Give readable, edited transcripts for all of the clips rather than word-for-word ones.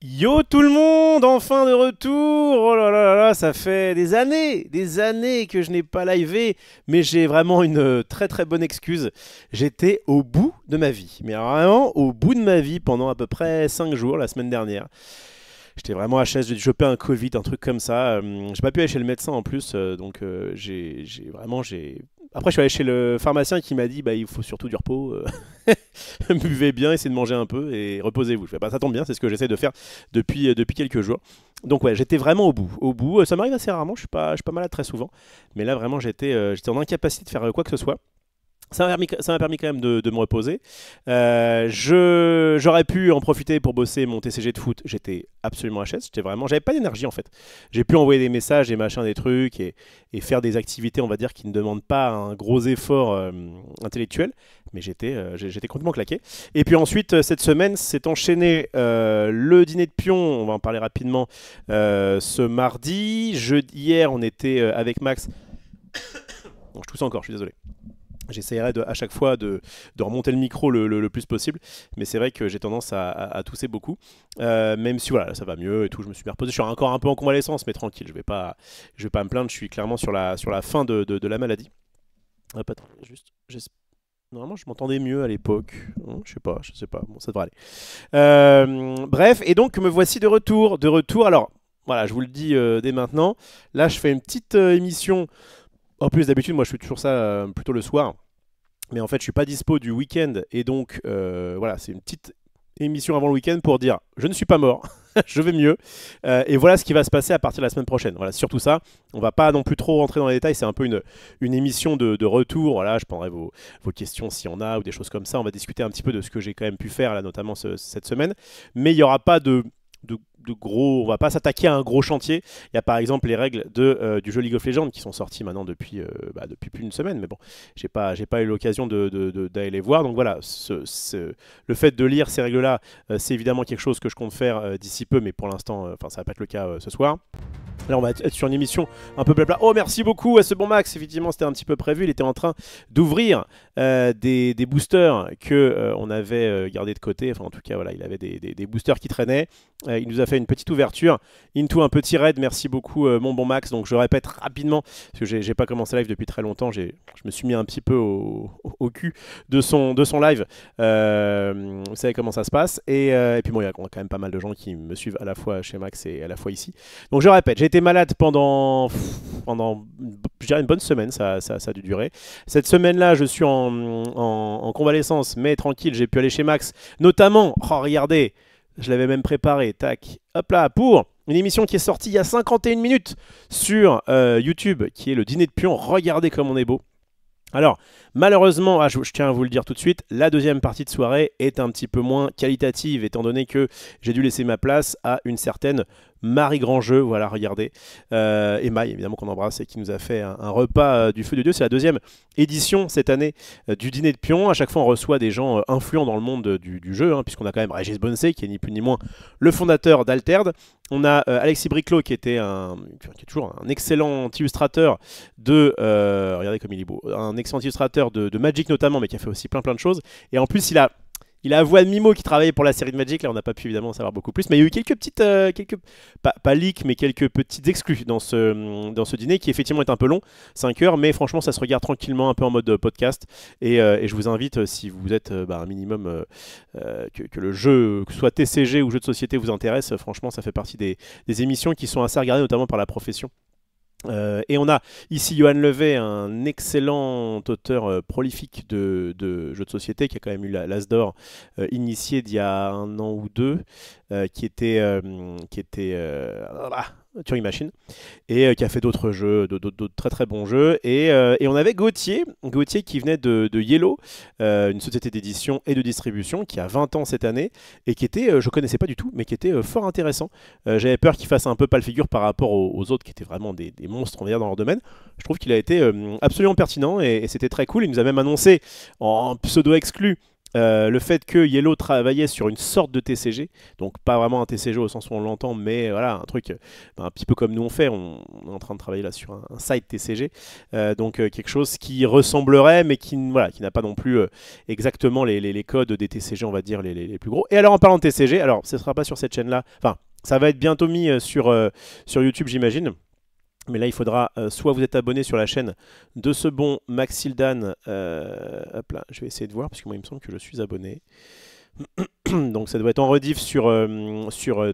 Yo tout le monde, enfin de retour. Oh là là là là, ça fait des années que je n'ai pas livé, mais j'ai vraiment une très très bonne excuse. J'étais au bout de ma vie, mais vraiment au bout de ma vie pendant à peu près 5 jours la semaine dernière. J'étais vraiment HS, j'ai dû choper un Covid, un truc comme ça. J'ai pas pu aller chez le médecin en plus, donc j'ai. Après, je suis allé chez le pharmacien qui m'a dit bah, il faut surtout du repos, buvez bien, essayez de manger un peu et reposez-vous. Je fais, bah, ça tombe bien, c'est ce que j'essaie de faire depuis quelques jours. Donc, ouais, j'étais vraiment au bout. Au bout, ça m'arrive assez rarement, je suis pas malade très souvent, mais là, vraiment, j'étais en incapacité de faire quoi que ce soit. Ça m'a permis quand même de me reposer. J'aurais pu en profiter pour bosser mon TCG de foot. J'étais absolument HS. J'avais pas d'énergie en fait. J'ai pu envoyer des messages, des machins, des trucs et faire des activités, on va dire, qui ne demandent pas un gros effort intellectuel. Mais j'étais complètement claqué. Et puis ensuite, cette semaine s'est enchaîné le dîner de pion. On va en parler rapidement ce mardi. Hier, on était avec Max. Bon, je tousse encore, je suis désolé. J'essaierai à chaque fois de remonter le micro le plus possible, mais c'est vrai que j'ai tendance à tousser beaucoup. Même si voilà, ça va mieux et tout, je me suis bien reposé. Je suis encore un peu en convalescence, mais tranquille, je vais pas me plaindre. Je suis clairement sur la fin de la maladie. Hop, attends, normalement, je m'entendais mieux à l'époque. Je sais pas. Bon, ça devrait aller. Bref, et donc me voici de retour. De retour. Alors, voilà, je vous le dis dès maintenant. Là, je fais une petite émission. En plus, d'habitude, moi, je fais toujours ça plutôt le soir. Mais en fait, je suis pas dispo du week-end. Et donc, voilà, c'est une petite émission avant le week-end pour dire je ne suis pas mort, je vais mieux. Et voilà ce qui va se passer à partir de la semaine prochaine. Voilà, surtout ça. On va pas non plus trop rentrer dans les détails. C'est un peu une émission de retour. Voilà, je prendrai vos questions s'il y en a ou des choses comme ça. On va discuter un petit peu de ce que j'ai quand même pu faire, là, notamment cette semaine. Mais il n'y aura pas de gros, on va pas s'attaquer à un gros chantier. Il y a par exemple les règles du jeu League of Legends qui sont sorties maintenant depuis plus d'une semaine, mais bon, j'ai pas eu l'occasion d'aller les voir. Donc voilà, le fait de lire ces règles-là, c'est évidemment quelque chose que je compte faire d'ici peu, mais pour l'instant, ça va pas être le cas ce soir. Là, on va être sur une émission un peu blabla. Oh, merci beaucoup à ce bon Max. Effectivement, c'était un petit peu prévu. Il était en train d'ouvrir des boosters que on avait gardés de côté. Enfin, en tout cas, voilà, il avait des boosters qui traînaient. Il nous a fait une petite ouverture into un petit raid. Merci beaucoup, mon bon Max. Donc, je répète rapidement parce que j'ai pas commencé live depuis très longtemps. Je me suis mis un petit peu au cul de son live. Vous savez comment ça se passe. Et puis, bon, il y a quand même pas mal de gens qui me suivent à la fois chez Max et à la fois ici. Donc, je répète, j'ai été malade pendant je dirais une bonne semaine, ça a dû durer. Cette semaine-là, je suis en convalescence, mais tranquille, j'ai pu aller chez Max, notamment, oh regardez, je l'avais même préparé, tac, hop là, pour une émission qui est sortie il y a 51 minutes sur YouTube, qui est le dîner de pion. Regardez comme on est beau. Alors, malheureusement, je tiens à vous le dire tout de suite, la deuxième partie de soirée est un petit peu moins qualitative, étant donné que j'ai dû laisser ma place à une certaine Marie Grandjeu, voilà, regardez, et Maï, évidemment, qu'on embrasse et qui nous a fait un repas du feu de Dieu. C'est la deuxième édition cette année du dîner de pion. À chaque fois, on reçoit des gens influents dans le monde du jeu, puisqu'on a quand même Régis Bonsey, qui est ni plus ni moins le fondateur d'Alterd. On a Alexis Briclot, qui est toujours un excellent illustrateur regardez comme il est beau, un excellent illustrateur de Magic notamment, mais qui a fait aussi plein de choses. Et en plus, il a avoué à Mimo qui travaillait pour la série de Magic. Là, on n'a pas pu évidemment en savoir beaucoup plus, mais il y a eu quelques petites, pas leaks, mais quelques petites exclus dans ce dîner qui effectivement est un peu long, 5 heures, mais franchement, ça se regarde tranquillement, un peu en mode podcast. Et je vous invite, si vous êtes un minimum que le jeu, que ce soit TCG ou jeu de société, vous intéresse, franchement, ça fait partie des émissions qui sont assez regardées, notamment par la profession. Et on a ici Johan Levet, un excellent auteur prolifique de jeux de société qui a quand même eu l'As d'or initié d'il y a un an ou deux, qui était Turing Machine, et qui a fait d'autres jeux, d'autres très très bons jeux. Et on avait Gauthier qui venait de Yellow, une société d'édition et de distribution qui a 20 ans cette année, et qui était, je connaissais pas du tout, mais qui était fort intéressant. J'avais peur qu'il fasse un peu pâle figure par rapport aux autres qui étaient vraiment des monstres, on va dire, dans leur domaine. Je trouve qu'il a été absolument pertinent et c'était très cool. Il nous a même annoncé en pseudo exclu Le fait que Yellow travaillait sur une sorte de TCG, donc pas vraiment un TCG au sens où on l'entend, mais voilà, un truc un petit peu comme nous on fait, on est en train de travailler là sur un site TCG, donc quelque chose qui ressemblerait, mais voilà, qui n'a pas non plus exactement les codes des TCG, on va dire, les plus gros. Et alors en parlant de TCG, alors ce ne sera pas sur cette chaîne-là, enfin, ça va être bientôt mis sur YouTube, j'imagine. Mais là, il faudra soit vous êtes abonné sur la chaîne de ce bon Maxildan. Hop là, je vais essayer de voir, parce que moi, il me semble que je suis abonné. Donc ça doit être en rediff sur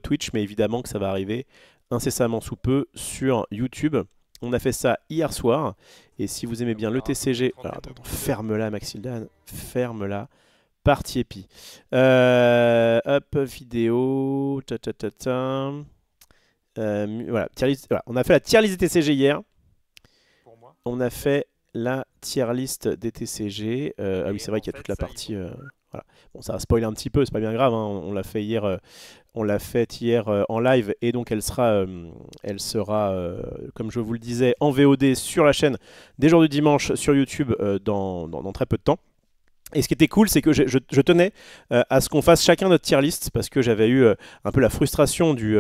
Twitch, mais évidemment que ça va arriver incessamment sous peu sur YouTube. On a fait ça hier soir. Et si vous aimez bien le TCG... Alors attends, ferme-la Maxildan, ferme-la. Partie épi. Hop, vidéo. Ta, ta, ta, ta. Voilà, voilà, on a fait la tier list des TCG hier. Pour moi. On a fait la tier list des TCG. Ah oui, c'est vrai qu'il y a toute la ça, partie. Voilà. Bon, ça va spoiler un petit peu, c'est pas bien grave. Hein. On l'a fait hier. On l'a faite hier en live et donc elle sera, comme je vous le disais, en VOD sur la chaîne des jours du dimanche sur YouTube dans très peu de temps. Et ce qui était cool, c'est que je tenais à ce qu'on fasse chacun notre tier list parce que j'avais eu un peu la frustration du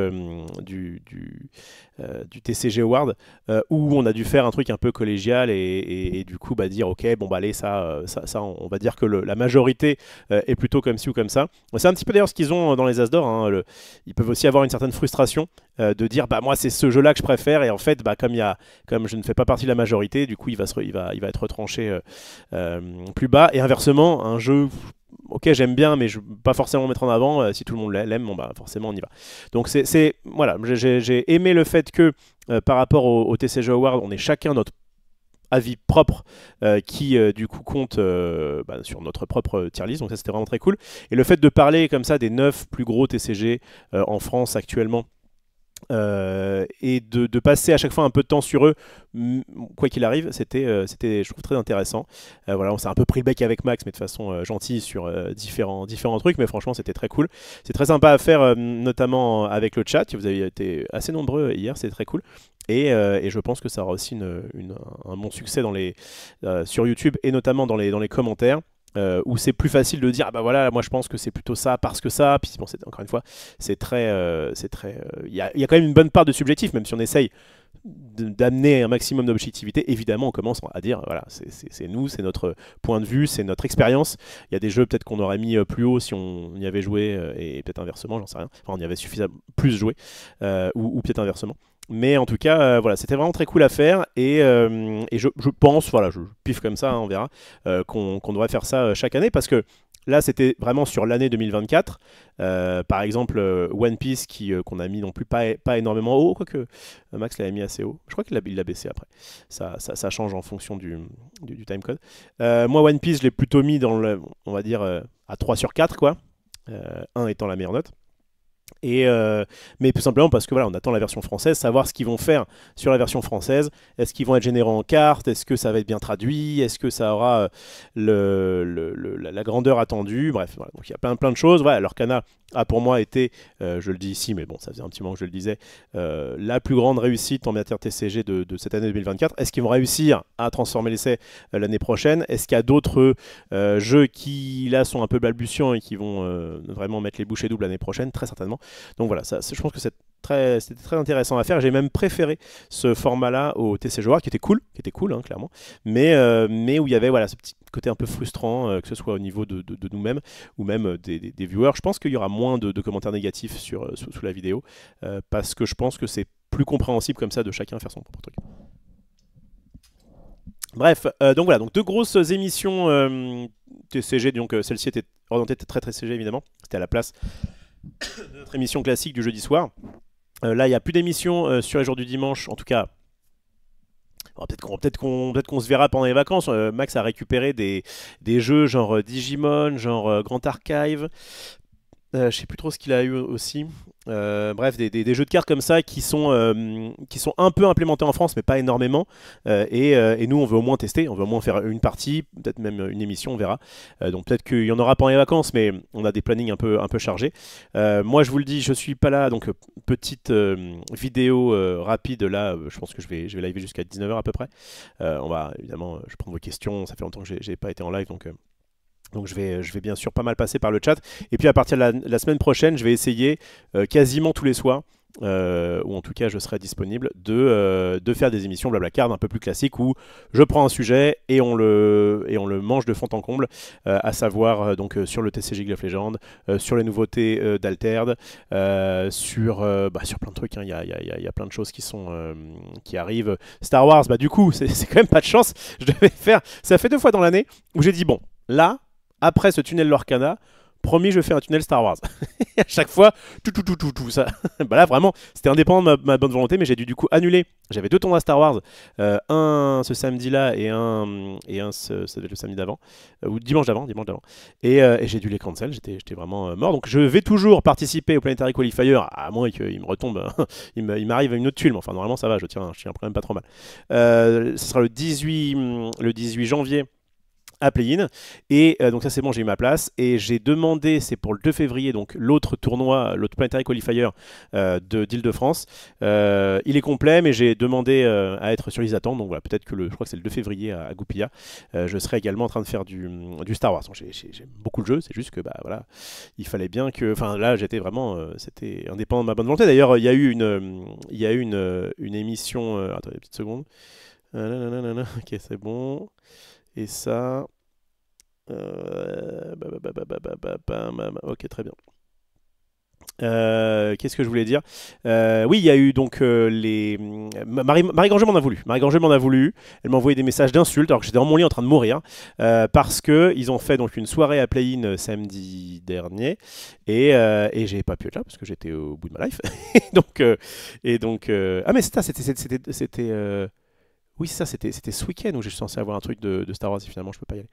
TCG Award où on a dû faire un truc un peu collégial et du coup dire ok, bon bah allez, ça on va dire que la majorité est plutôt comme ci ou comme ça. C'est un petit peu d'ailleurs ce qu'ils ont dans les As d'Or. Hein, ils peuvent aussi avoir une certaine frustration de dire bah moi c'est ce jeu là que je préfère et en fait bah comme je ne fais pas partie de la majorité, du coup il va être retranché plus bas et inversement un jeu ok j'aime bien mais je ne veux pas forcément mettre en avant si tout le monde l'aime bon bah forcément on y va. Donc voilà, j'ai aimé le fait que par rapport au TCG Award on ait chacun notre avis propre qui du coup compte sur notre propre tier list, donc ça c'était vraiment très cool. Et le fait de parler comme ça des 9 plus gros TCG en France actuellement et de passer à chaque fois un peu de temps sur eux, quoi qu'il arrive, c'était, je trouve, très intéressant. Voilà, on s'est un peu pris le bec avec Max, mais de façon gentille sur différents trucs, mais franchement, c'était très cool. C'est très sympa à faire, notamment avec le chat. Vous avez été assez nombreux hier, c'est très cool. Et je pense que ça aura aussi un bon succès sur YouTube et notamment dans les commentaires. Où c'est plus facile de dire ah bah voilà moi je pense que c'est plutôt ça parce que ça, puis bon encore une fois c'est très il y a quand même une bonne part de subjectif, même si on essaye d'amener un maximum d'objectivité. Évidemment on commence à dire voilà c'est nous, c'est notre point de vue, c'est notre expérience. Il y a des jeux peut-être qu'on aurait mis plus haut si on y avait joué et peut-être inversement, j'en sais rien, enfin on y avait suffisamment plus joué ou peut-être inversement. Mais en tout cas, voilà, c'était vraiment très cool à faire et je pense, voilà, je piffe comme ça, hein, on verra, qu'on devrait faire ça chaque année parce que là, c'était vraiment sur l'année 2024. Par exemple, One Piece qu'on a mis non plus pas énormément haut, quoique Max l'avait mis assez haut. Je crois qu'il l'a baissé après. Ça change en fonction du timecode. Moi, One Piece, je l'ai plutôt mis on va dire, à 3 sur 4, quoi. 1 étant la meilleure note. Mais tout simplement parce que voilà, on attend la version française, savoir ce qu'ils vont faire sur la version française. Est-ce qu'ils vont être générés en cartes? Est-ce que ça va être bien traduit? Est-ce que ça aura la grandeur attendue? Bref, voilà. Donc il y a plein de choses. Voilà, l'Orcana a pour moi été, je le dis ici, mais bon, ça faisait un petit moment que je le disais, la plus grande réussite en matière TCG de cette année 2024. Est-ce qu'ils vont réussir à transformer l'essai l'année prochaine? Est-ce qu'il y a d'autres jeux qui là sont un peu balbutiants et qui vont vraiment mettre les bouchées doubles l'année prochaine? Très certainement. Donc voilà, je pense que c'était très intéressant à faire. J'ai même préféré ce format-là au TCG Award, qui était cool hein, clairement, mais où il y avait voilà, ce petit côté un peu frustrant, que ce soit au niveau de nous-mêmes ou même des viewers. Je pense qu'il y aura moins de commentaires négatifs sous la vidéo, parce que je pense que c'est plus compréhensible comme ça de chacun faire son propre truc. Bref, donc voilà, donc 2 grosses émissions TCG, donc celle-ci était orientée très TCG évidemment, c'était à la place de notre émission classique du jeudi soir. Là, il n'y a plus d'émissions sur les jours du dimanche, en tout cas. Peut-être qu'on se verra pendant les vacances. Max a récupéré des jeux genre Digimon, genre Grand Archive. Je sais plus trop ce qu'il a eu aussi. Bref, des jeux de cartes comme ça qui sont un peu implémentés en France, mais pas énormément. Et nous, on veut au moins tester, on veut au moins faire une partie, peut-être même une émission, on verra. Donc peut-être qu'il y en aura pendant les vacances, mais on a des plannings un peu chargés. Moi, je vous le dis, je suis pas là, donc petite vidéo rapide là. Je pense que je vais live jusqu'à 19h à peu près. On va évidemment, je prends vos questions. Ça fait longtemps que j'ai pas été en live, donc. Donc je vais bien sûr pas mal passer par le chat. Et puis à partir de la semaine prochaine, je vais essayer quasiment tous les soirs, ou en tout cas je serai disponible, de faire des émissions Blablacar un peu plus classiques où je prends un sujet et on le mange de fond en comble, à savoir donc sur le TCG League of Legends, sur les nouveautés d'Altered, sur plein de trucs, hein. Il y a plein de choses qui arrivent. Star Wars, bah du coup, c'est quand même pas de chance. Je devais faire, ça fait 2 fois dans l'année où j'ai dit bon, là, après ce tunnel Lorcana, promis, je fais un tunnel Star Wars. Et à chaque fois, tout ça. Bah là, vraiment, c'était indépendant de ma bonne volonté, mais j'ai dû du coup annuler. J'avais 2 tournois Star Wars, un ce samedi-là et un ça devait être le samedi d'avant, ou dimanche d'avant. Et j'ai dû les cancel, j'étais vraiment mort. Donc je vais toujours participer au Planetary Qualifier, à moins qu'il me retombe, il m'arrive une autre tuile, mais enfin normalement ça va, je tiens quand même pas trop mal. Ce sera le 18 janvier à Play-in, et donc ça c'est bon, j'ai eu ma place, et j'ai demandé, c'est pour le 2 février, donc l'autre tournoi, l'autre Planetary Qualifier d'Île-de-France, il est complet, mais j'ai demandé à être sur les attentes, donc voilà, peut-être que je crois que c'est le 2 février à Goupilla, je serai également en train de faire du Star Wars. J'aime beaucoup le jeu, c'est juste que bah voilà, il fallait bien que, enfin là j'étais vraiment, c'était indépendant de ma bonne volonté. D'ailleurs il y a eu une émission, attendez une petite seconde, ok c'est bon. Et ça. Ok, très bien. Qu'est-ce que je voulais dire? Oui, il y a eu donc Marie Granger m'en a voulu. Marie Granger m'en a voulu. Elle m'a envoyé des messages d'insultes alors que j'étais dans mon lit en train de mourir, parce que ils ont fait donc une soirée à Play-in samedi dernier, et j'ai pas pu être là parce que j'étais au bout de ma life. Ah mais c'était oui, ça, c'était ce week-end où j'ai censé avoir un truc de Star Wars et finalement je peux pas y aller.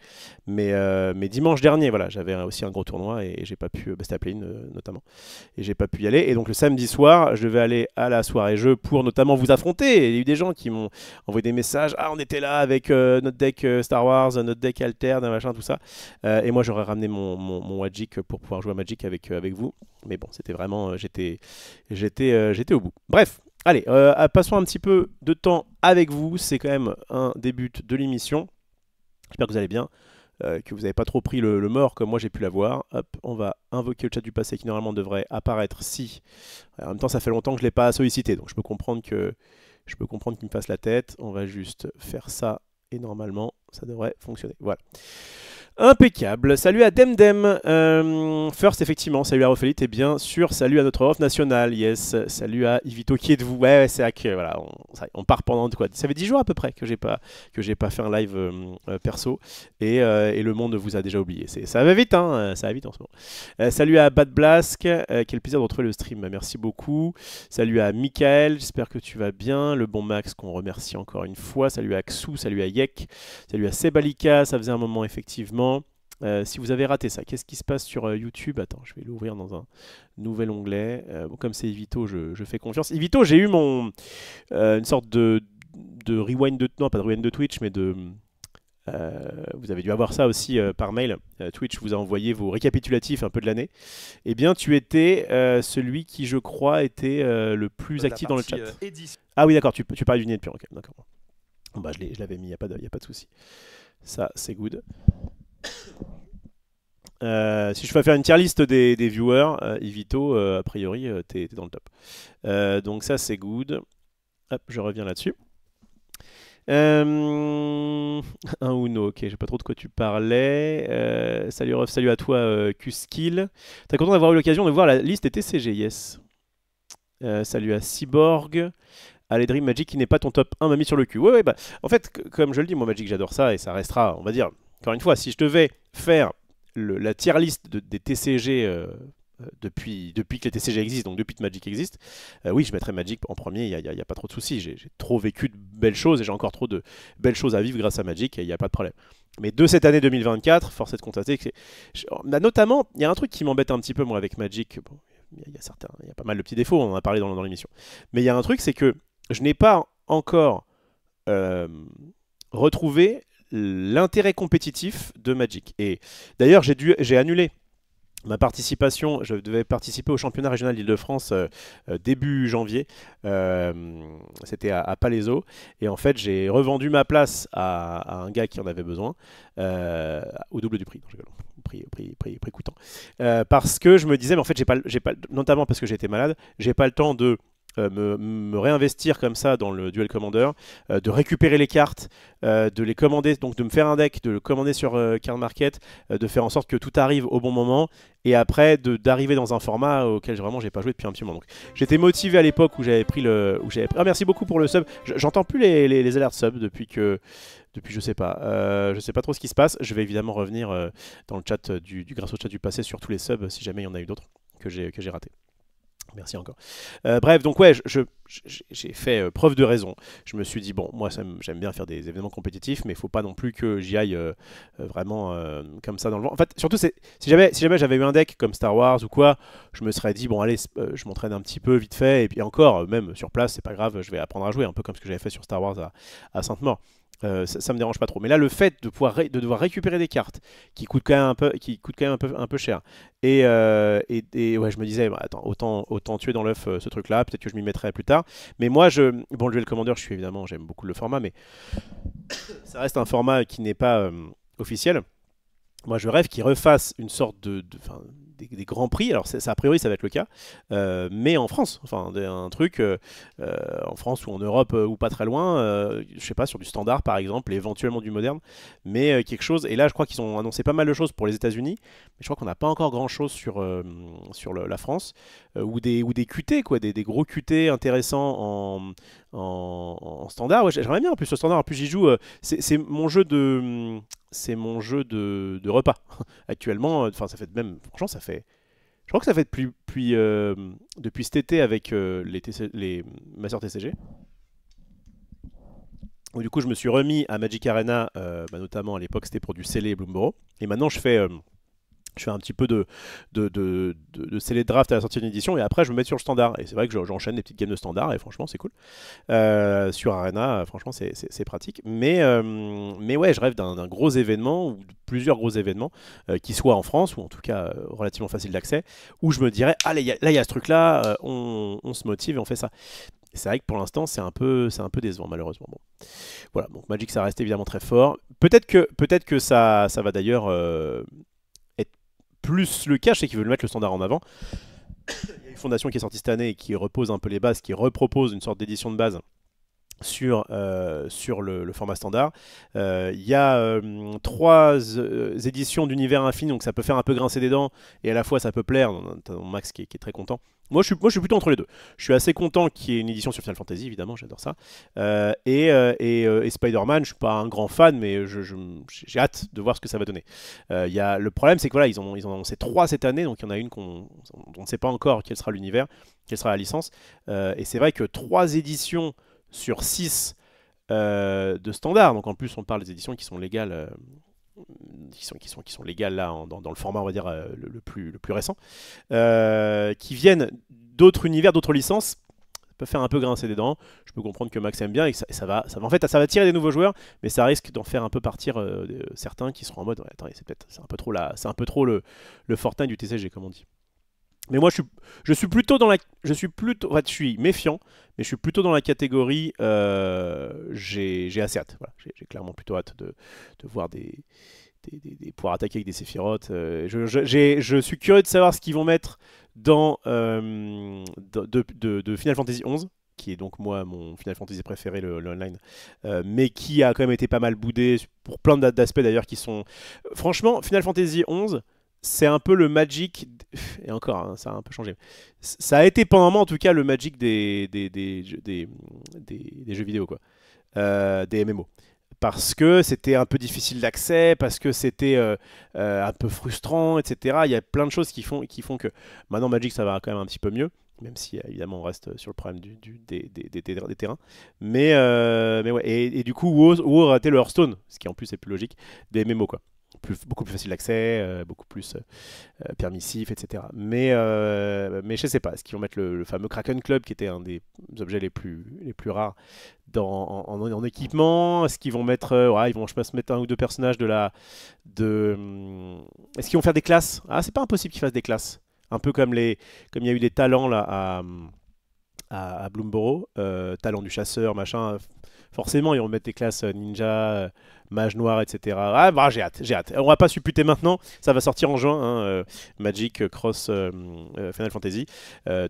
Mais dimanche dernier, voilà, j'avais aussi un gros tournoi et j'ai pas pu, c'était à Play-in notamment, et j'ai pas pu y aller. Et donc le samedi soir, je devais aller à la soirée jeu pour notamment vous affronter. Et il y a eu des gens qui m'ont envoyé des messages, ah on était là avec notre deck Star Wars, notre deck Alter, machin, tout ça. Et moi j'aurais ramené mon Magic pour pouvoir jouer à Magic avec vous. Mais bon, c'était vraiment, j'étais au bout. Bref. Allez, passons un petit peu de temps avec vous. C'est quand même un des buts de l'émission. J'espère que vous allez bien, que vous n'avez pas trop pris le mort comme moi j'ai pu l'avoir. Hop, on va invoquer le chat du passé qui normalement devrait apparaître si. En même temps, ça fait longtemps que je ne l'ai pas sollicité, donc je peux comprendre qu'il me fasse la tête. On va juste faire ça et normalement, ça devrait fonctionner. Voilà. Impeccable. Salut à Demdem. First, effectivement, salut à Rofelite et bien sûr, salut à notre off national. Yes, salut à Ivito. Qui êtes-vous? Ouais, c'est vrai que voilà, on part pendant quoi? Ça fait 10 jours à peu près que j'ai pas fait un live perso, et le monde vous a déjà oublié. Ça va vite, hein, ça va vite en ce moment. Salut à Bad Blask. Quel plaisir de retrouver le stream. Merci beaucoup. Salut à Michael. J'espère que tu vas bien. Le bon Max qu'on remercie encore une fois. Salut à Xou. Salut à Yek. Salut à Sebalika. Ça faisait un moment effectivement. Si vous avez raté ça, qu'est-ce qui se passe sur YouTube? Attends, je vais l'ouvrir dans un nouvel onglet. Comme c'est Ivito, je fais confiance. Ivito, j'ai eu une sorte de rewind non pas de rewind de Twitch, mais vous avez dû avoir ça aussi par mail. Twitch vous a envoyé vos récapitulatifs un peu de l'année. Eh bien, tu étais celui qui, je crois, était le plus actif dans le chat. Ah oui, d'accord, tu parlais du nid de pur. Ok, d'accord. Bon, bah, je l'avais mis, il n'y a pas de souci. Ça, c'est good. Si je fais faire une tier list des viewers, Ivito, a priori, t'es dans le top. Donc ça, c'est good. Hop, je reviens là-dessus. Un Uno, ok, je sais pas trop de quoi tu parlais. Salut Ruff, salut à toi, Qskill. Très content d'avoir eu l'occasion de voir la liste des TCG, yes. Salut à Cyborg. Allez, Dream Magic qui n'est pas ton top 1 m'a mis sur le cul. Ouais, bah, en fait, comme je le dis, moi Magic j'adore ça et ça restera, on va dire, encore une fois, si je devais faire la tier list des TCG depuis que les TCG existent, donc depuis que Magic existe, oui, je mettrais Magic en premier, il n'y a pas trop de soucis. J'ai trop vécu de belles choses et j'ai encore trop de belles choses à vivre grâce à Magic et il n'y a pas de problème. Mais de cette année 2024, force est de constater que notamment, il y a un truc qui m'embête un petit peu moi avec Magic. Bon, il y a pas mal de petits défauts, on en a parlé dans l'émission. Mais il y a un truc, c'est que je n'ai pas encore retrouvé l'intérêt compétitif de Magic. Et d'ailleurs, j'ai annulé Ma participation, je devais participer au championnat régional d'Île-de-France début janvier. Euh, C'était à Palaiseau. Et en fait, j'ai revendu ma place à un gars qui en avait besoin euh, au double du prix. Non, je rigole. Prix coûtant. Parce que je me disais, mais en fait, notamment parce que j'étais malade, j'ai pas le temps de me réinvestir comme ça dans le Duel Commander, de récupérer les cartes, de les commander, donc de me faire un deck, de le commander sur Card Market, de faire en sorte que tout arrive au bon moment, et après d'arriver dans un format auquel vraiment j'ai pas joué depuis un petit moment. Donc j'étais motivé à l'époque où j'avais pris le, Ah, merci beaucoup pour le sub. J'entends plus les alertes sub depuis je sais pas trop ce qui se passe. Je vais évidemment revenir dans le chat grâce au chat du passé sur tous les subs si jamais il y en a eu d'autres que j'ai raté. Merci encore. Bref, donc ouais, j'ai fait preuve de raison. Je me suis dit, bon, moi j'aime bien faire des événements compétitifs, mais il faut pas non plus que j'y aille vraiment comme ça dans le vent. En fait, surtout, si jamais j'avais eu un deck comme Star Wars ou quoi, je me serais dit, bon, allez, je m'entraîne un petit peu vite fait, et puis encore, même sur place, c'est pas grave, je vais apprendre à jouer, un peu comme ce que j'avais fait sur Star Wars à Sainte-Maure. Ça me dérange pas trop. Mais là, le fait de devoir récupérer des cartes qui coûtent quand même un peu cher, et ouais, je me disais, bah, attends, autant tuer dans l'œuf ce truc-là, peut-être que je m'y mettrai plus tard. Mais moi, bon, le Duel Commander, j'aime beaucoup le format, mais ça reste un format qui n'est pas officiel. Moi, je rêve qu'ils refassent une sorte enfin, des grands prix. Alors, a priori, ça va être le cas, mais en France, enfin, un truc en France ou en Europe ou pas très loin, je sais pas, sur du standard par exemple, et éventuellement du moderne, mais quelque chose. Et là, je crois qu'ils ont annoncé pas mal de choses pour les États-Unis, mais je crois qu'on n'a pas encore grand-chose sur la France, ou des QT, quoi, des gros QT intéressants en standard. Ouais, j'aimerais bien en plus le standard. En plus, j'y joue. C'est mon jeu de repas actuellement. Enfin, ça fait même, franchement, je crois que ça fait depuis cet été avec les Masters TCG. Où, du coup, je me suis remis à Magic Arena, notamment à l'époque, c'était pour du Scellé et Bloomborough. Et maintenant, je fais un petit peu de scellé de draft à la sortie d'une édition et après je me mets sur le standard. Et c'est vrai que j'enchaîne des petites games de standard et franchement c'est cool. Sur Arena, franchement c'est pratique. Mais ouais, je rêve d'un gros événement ou de plusieurs gros événements qui soient en France ou en tout cas relativement facile d'accès où je me dirais, allez, là il y a ce truc là, on se motive et on fait ça. Et c'est vrai que pour l'instant c'est un peu décevant malheureusement. Bon. Voilà, donc Magic ça reste évidemment très fort. Peut-être que ça va d'ailleurs être plus le cas, je sais qu'ils veulent mettre le standard en avant. Il y a une fondation qui est sortie cette année et qui repose un peu les bases, qui repropose une sorte d'édition de base sur le format standard. Il y a 3 éditions d'univers infini, donc ça peut faire un peu grincer des dents et à la fois ça peut plaire. T'as Max qui est très content. Moi, je suis plutôt entre les deux. Je suis assez content qu'il y ait une édition sur Final Fantasy, évidemment, j'adore ça. Et Spider-Man, je suis pas un grand fan, mais j'ai hâte de voir ce que ça va donner. Le problème, c'est que voilà, ils en ont annoncé 3 cette année, donc il y en a une dont on ne sait pas encore quel sera l'univers, quelle sera la licence. Et c'est vrai que 3 éditions sur 6 de standard, donc en plus on parle des éditions qui sont légales, qui sont légales là dans le format on va dire le plus récent, qui viennent d'autres univers, d'autres licences. Ça peut faire un peu grincer des dents. Je peux comprendre que Max aime bien et que en fait ça va tirer des nouveaux joueurs, mais ça risque d'en faire un peu partir certains qui seront en mode ouais, attendez, c'est un peu trop le Fortnite du TCG comme on dit. Mais moi, je suis plutôt en fait, je suis méfiant, mais je suis plutôt dans la catégorie. J'ai assez hâte. Voilà, j'ai clairement plutôt hâte de voir pouvoir attaquer avec des Sephiroth. Je suis curieux de savoir ce qu'ils vont mettre dans de Final Fantasy XI, qui est donc moi mon Final Fantasy préféré, le online, mais qui a quand même été pas mal boudé pour plein d'aspects d'ailleurs qui sont. Franchement, Final Fantasy XI. C'est un peu le Magic, et encore, hein, ça a un peu changé. Ça a été pendant un moment, en tout cas, le Magic des jeux vidéo, quoi. Des MMO. Parce que c'était un peu difficile d'accès, parce que c'était un peu frustrant, etc. Il y a plein de choses qui font que maintenant Magic ça va quand même un petit peu mieux, même si évidemment on reste sur le problème des terrains. Mais ouais, et du coup WoW a raté le Hearthstone, ce qui en plus est plus logique, des MMO quoi. beaucoup plus facile d'accès, beaucoup plus permissif, etc. Mais je sais pas, est-ce qu'ils vont mettre le fameux Kraken Club, qui était un des objets les plus rares en équipement? Est-ce qu'ils vont mettre, ouais, ils vont, je pense, mettre un ou deux personnages est-ce qu'ils vont faire des classes? Ah, c'est pas impossible qu'ils fassent des classes. Un peu comme il y a eu des talents là à Bloomborough, talent du chasseur, machin. Forcément, ils vont mettre des classes ninja, mage noir, etc. Ah, bah, j'ai hâte, j'ai hâte. On va pas supputer maintenant, ça va sortir en juin, hein, Magic Cross Final Fantasy.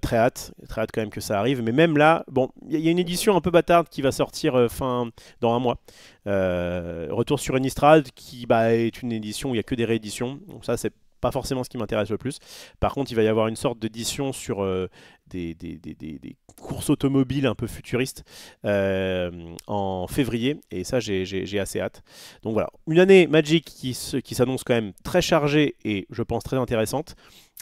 Très hâte quand même que ça arrive. Mais même là, bon, il y a une édition un peu bâtarde qui va sortir dans un mois. Retour sur Innistrad, qui bah, est une édition où il y a que des rééditions. Donc ça, c'est pas forcément ce qui m'intéresse le plus. Par contre, il va y avoir une sorte d'édition sur des courses automobiles un peu futuristes en février, et ça j'ai assez hâte. Donc voilà, une année Magic qui s'annonce quand même très chargée et je pense très intéressante.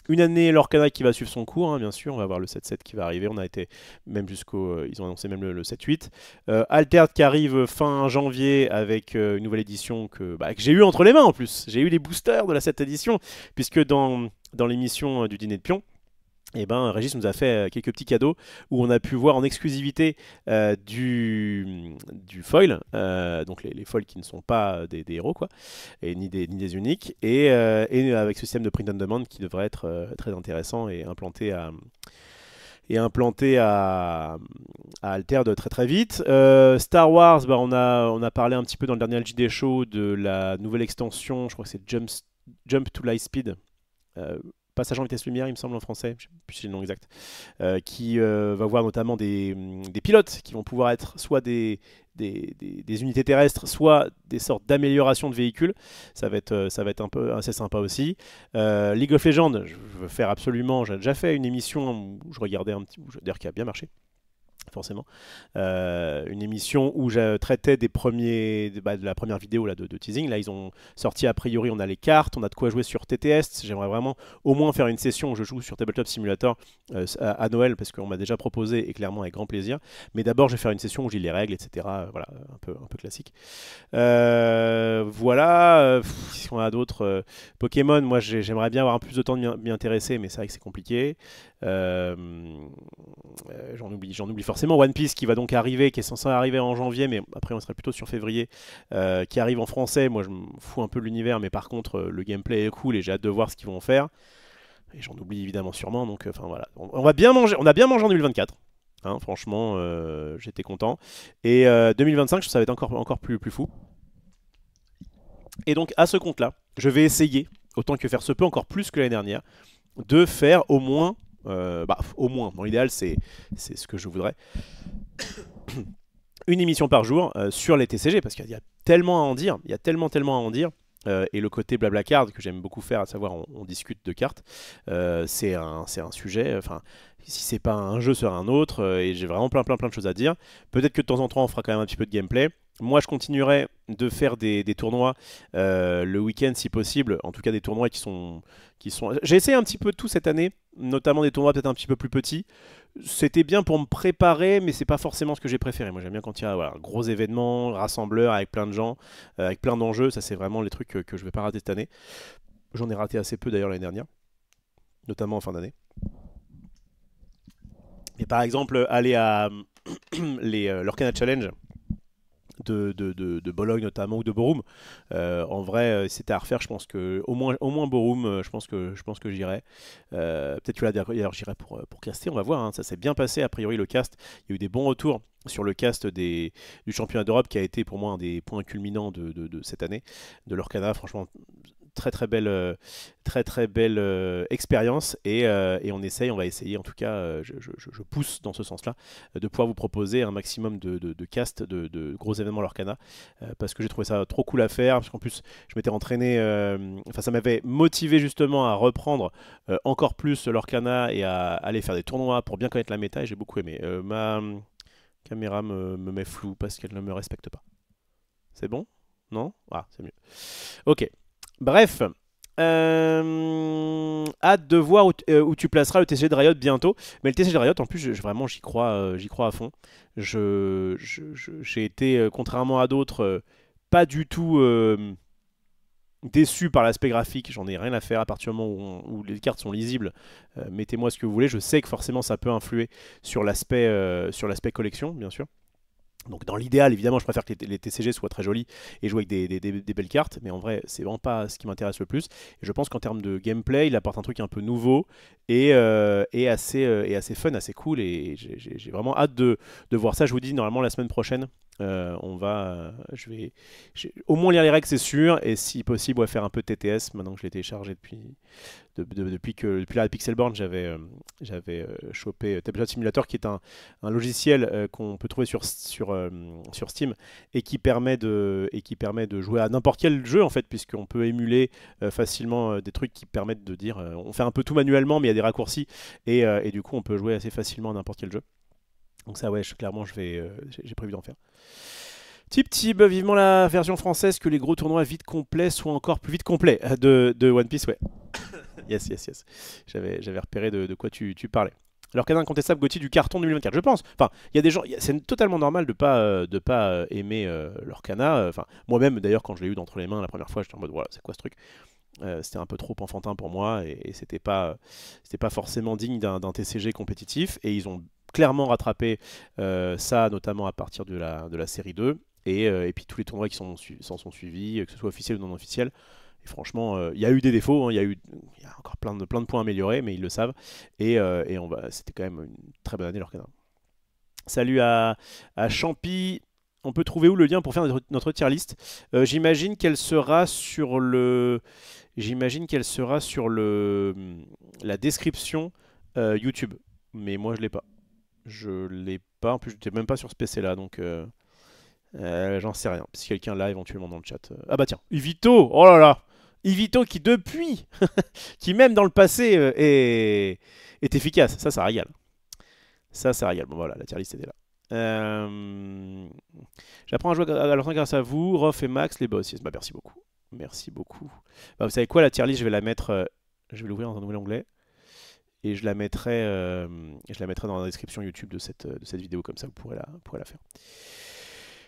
Une année Lorcana qui va suivre son cours, hein, bien sûr. On va voir le 7-7 qui va arriver. On a été même jusqu'au. Ils ont annoncé même le 7-8. Altered qui arrive fin janvier avec une nouvelle édition que j'ai eu entre les mains en plus. J'ai eu les boosters de la 7 édition, puisque dans l'émission du Dîner de Pion, et ben, Régis nous a fait quelques petits cadeaux où on a pu voir en exclusivité du foil, donc les foils qui ne sont pas des héros, quoi, et ni des uniques, et avec ce système de print on demand qui devrait être très intéressant et implanté à Altered très très vite. Star Wars, bah, on a parlé un petit peu dans le dernier LJD Show de la nouvelle extension, je crois que c'est Jump to Lightspeed. Passage en vitesse lumière, il me semble en français, je ne sais plus si c'est le nom exact, qui va voir notamment des pilotes qui vont pouvoir être soit des unités terrestres, soit des sortes d'amélioration de véhicules. Ça va être un peu assez sympa aussi. League of Legends, je veux faire absolument, j'ai déjà fait une émission où je regardais un petit, d'ailleurs qui a bien marché, forcément. Une émission où je traitais de la première vidéo là, de teasing. Là, ils ont sorti a priori, on a les cartes, on a de quoi jouer sur TTS. J'aimerais vraiment au moins faire une session où je joue sur Tabletop Simulator à Noël, parce qu'on m'a déjà proposé, et clairement avec grand plaisir. Mais d'abord, je vais faire une session où j'ai les règles, etc. Voilà, un peu classique. Voilà. Qu'est-ce qu'on a d'autre? Pokémon, moi j'aimerais bien avoir un plus de temps de m'y intéresser, mais c'est vrai que c'est compliqué. J'en oublie forcément. One Piece qui va donc arriver, qui est censé arriver en janvier, mais après on serait plutôt sur février, qui arrive en français. Moi je me fous un peu de l'univers, mais par contre le gameplay est cool et j'ai hâte de voir ce qu'ils vont faire. Et j'en oublie évidemment sûrement, donc enfin voilà. On va bien manger, on a bien mangé en 2024. Hein, franchement, j'étais content. Et 2025, ça va être encore plus fou. Et donc à ce compte-là, je vais essayer, autant que faire se peut, encore plus que l'année dernière, de faire au moins, dans l'idéal c'est ce que je voudrais, une émission par jour sur les TCG, parce qu'il y a tellement à en dire, il y a tellement à en dire. Et le côté Blablacar que j'aime beaucoup faire, à savoir on discute de cartes, c'est un sujet, enfin si c'est pas un jeu, sera un autre, et j'ai vraiment plein de choses à dire. Peut-être que de temps en temps on fera quand même un petit peu de gameplay. Moi je continuerai de faire des tournois le week-end si possible, en tout cas des tournois qui sont. J'ai essayé un petit peu de tout cette année, notamment des tournois peut-être un petit peu plus petits. C'était bien pour me préparer, mais c'est pas forcément ce que j'ai préféré. Moi j'aime bien quand il y a voilà, un gros événement, rassembleur avec plein de gens, avec plein d'enjeux. Ça c'est vraiment les trucs que je vais pas rater cette année. J'en ai raté assez peu d'ailleurs l'année dernière, notamment en fin d'année. Et par exemple, aller à l'Orcana Challenge de Bologne notamment, ou de Borum. En vrai, c'était à refaire. Je pense que au moins Borum, je pense que j'irai. Peut-être que là d'ailleurs j'irai pour caster. On va voir. Hein. Ça s'est bien passé a priori le cast. Il y a eu des bons retours sur le cast du championnat d'Europe, qui a été pour moi un des points culminants de cette année de l'Orcana. Franchement, très belle expérience, et on va essayer, en tout cas je pousse dans ce sens là, de pouvoir vous proposer un maximum de cast de gros événements Lorcana, parce que j'ai trouvé ça trop cool à faire, parce qu'en plus je m'étais entraîné, enfin ça m'avait motivé justement à reprendre encore plus Lorcana et à aller faire des tournois pour bien connaître la méta, et j'ai beaucoup aimé. Ma caméra me met flou parce qu'elle ne me respecte pas. C'est bon? Non? Ah, c'est mieux. Ok. Bref, hâte de voir où tu placeras le TCG de Riot bientôt. Mais le TCG de Riot, en plus, vraiment, j'y crois à fond. J'ai été, contrairement à d'autres, pas du tout déçu par l'aspect graphique, j'en ai rien à faire à partir du moment où les cartes sont lisibles. Mettez-moi ce que vous voulez, je sais que forcément ça peut influer sur l'aspect collection, bien sûr. Donc dans l'idéal, évidemment, je préfère que les TCG soient très jolis et jouer avec des belles cartes, mais en vrai, c'est vraiment pas ce qui m'intéresse le plus. Et je pense qu'en termes de gameplay, il apporte un truc un peu nouveau et assez fun, assez cool. Et j'ai vraiment hâte de voir ça. Je vous dis, normalement, la semaine prochaine, au moins lire les règles, c'est sûr, et si possible, ouais, faire un peu de TTS, maintenant que je l'ai téléchargé depuis la Pixelborn, j'avais chopé Tabletop Simulator, qui est un logiciel qu'on peut trouver sur Steam et qui permet de jouer à n'importe quel jeu en fait, puisqu'on peut émuler facilement des trucs qui permettent de dire on fait un peu tout manuellement, mais il y a des raccourcis et du coup on peut jouer assez facilement à n'importe quel jeu. Donc ça, ouais, clairement, j'ai prévu d'en faire. Tip, vivement la version française, que les gros tournois vite complets soient encore plus vite complets de One Piece, ouais. Yes. J'avais repéré de quoi tu parlais. Alors, canin incontestable GOTY du carton 2024, je pense. Enfin, il y a des gens, c'est totalement normal de pas aimer l'Orcana. Enfin, moi-même, d'ailleurs, quand je l'ai eu d'entre les mains la première fois, j'étais en mode, voilà, c'est quoi ce truc? C'était un peu trop enfantin pour moi et c'était pas forcément digne d'un TCG compétitif. Et ils ont clairement rattrapé ça, notamment à partir de la série 2. Et puis tous les tournois qui s'en sont suivis, que ce soit officiel ou non officiel. Et franchement, il y a eu des défauts, hein, il y a encore plein de points améliorés, mais ils le savent. Et c'était quand même une très bonne année l'Orcana. Salut à Champy. On peut trouver où le lien pour faire notre tier list? J'imagine qu'elle sera sur la description YouTube. Mais moi, je l'ai pas. Je l'ai pas. En plus, je n'étais même pas sur ce PC là, donc j'en sais rien. Si quelqu'un là, éventuellement dans le chat. Ah bah tiens, Ivito. Oh là là. Ivito qui depuis, qui même dans le passé est efficace. Ça régale. Ça régale. Bon voilà, la tier list était là. J'apprends à jouer à l'entraînement grâce à vous, Rof et Max, les boss. Yes, bah, merci beaucoup. Merci beaucoup. Bah, vous savez quoi, la tier list, je vais la mettre. Je vais l'ouvrir dans un nouvel onglet. Et je la mettrai dans la description YouTube de cette vidéo, comme ça vous pourrez la faire.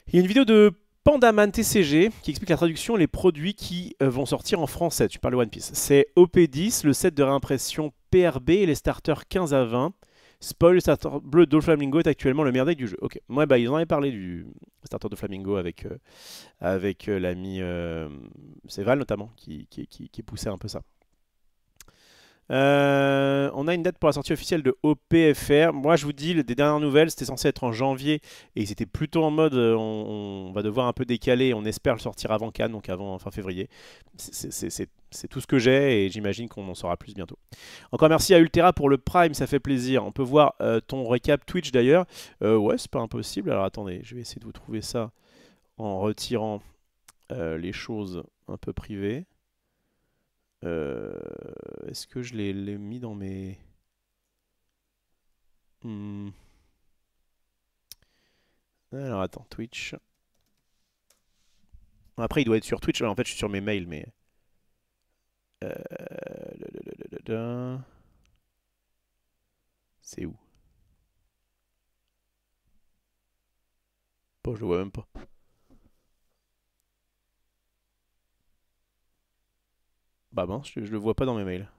Il y a une vidéo de Pandaman TCG qui explique la traduction et les produits qui vont sortir en français. Tu parles de One Piece. C'est OP10, le set de réimpression PRB et les starters 15 à 20. Spoil, le starter bleu de Flamingo est actuellement le meilleur deck du jeu. Ok, ouais, bah, ils en avaient parlé du starter de Flamingo avec l'ami Seval notamment, qui poussait un peu ça. On a une date pour la sortie officielle de OPFR. Moi, je vous dis, des dernières nouvelles, c'était censé être en janvier et ils étaient plutôt en mode on va devoir un peu décaler. On espère le sortir avant Cannes, donc avant fin février. C'est tout ce que j'ai et j'imagine qu'on en saura plus bientôt. Encore merci à Ultera pour le Prime, ça fait plaisir. On peut voir ton récap Twitch d'ailleurs. Ouais, c'est pas impossible. Alors attendez, je vais essayer de vous trouver ça en retirant les choses un peu privées. Est-ce que je l'ai mis dans mes... Alors attends, Twitch. Après, il doit être sur Twitch. En fait, je suis sur mes mails, mais... C'est où? Bon, je le vois même pas. Bah mince, je le vois pas dans mes mails.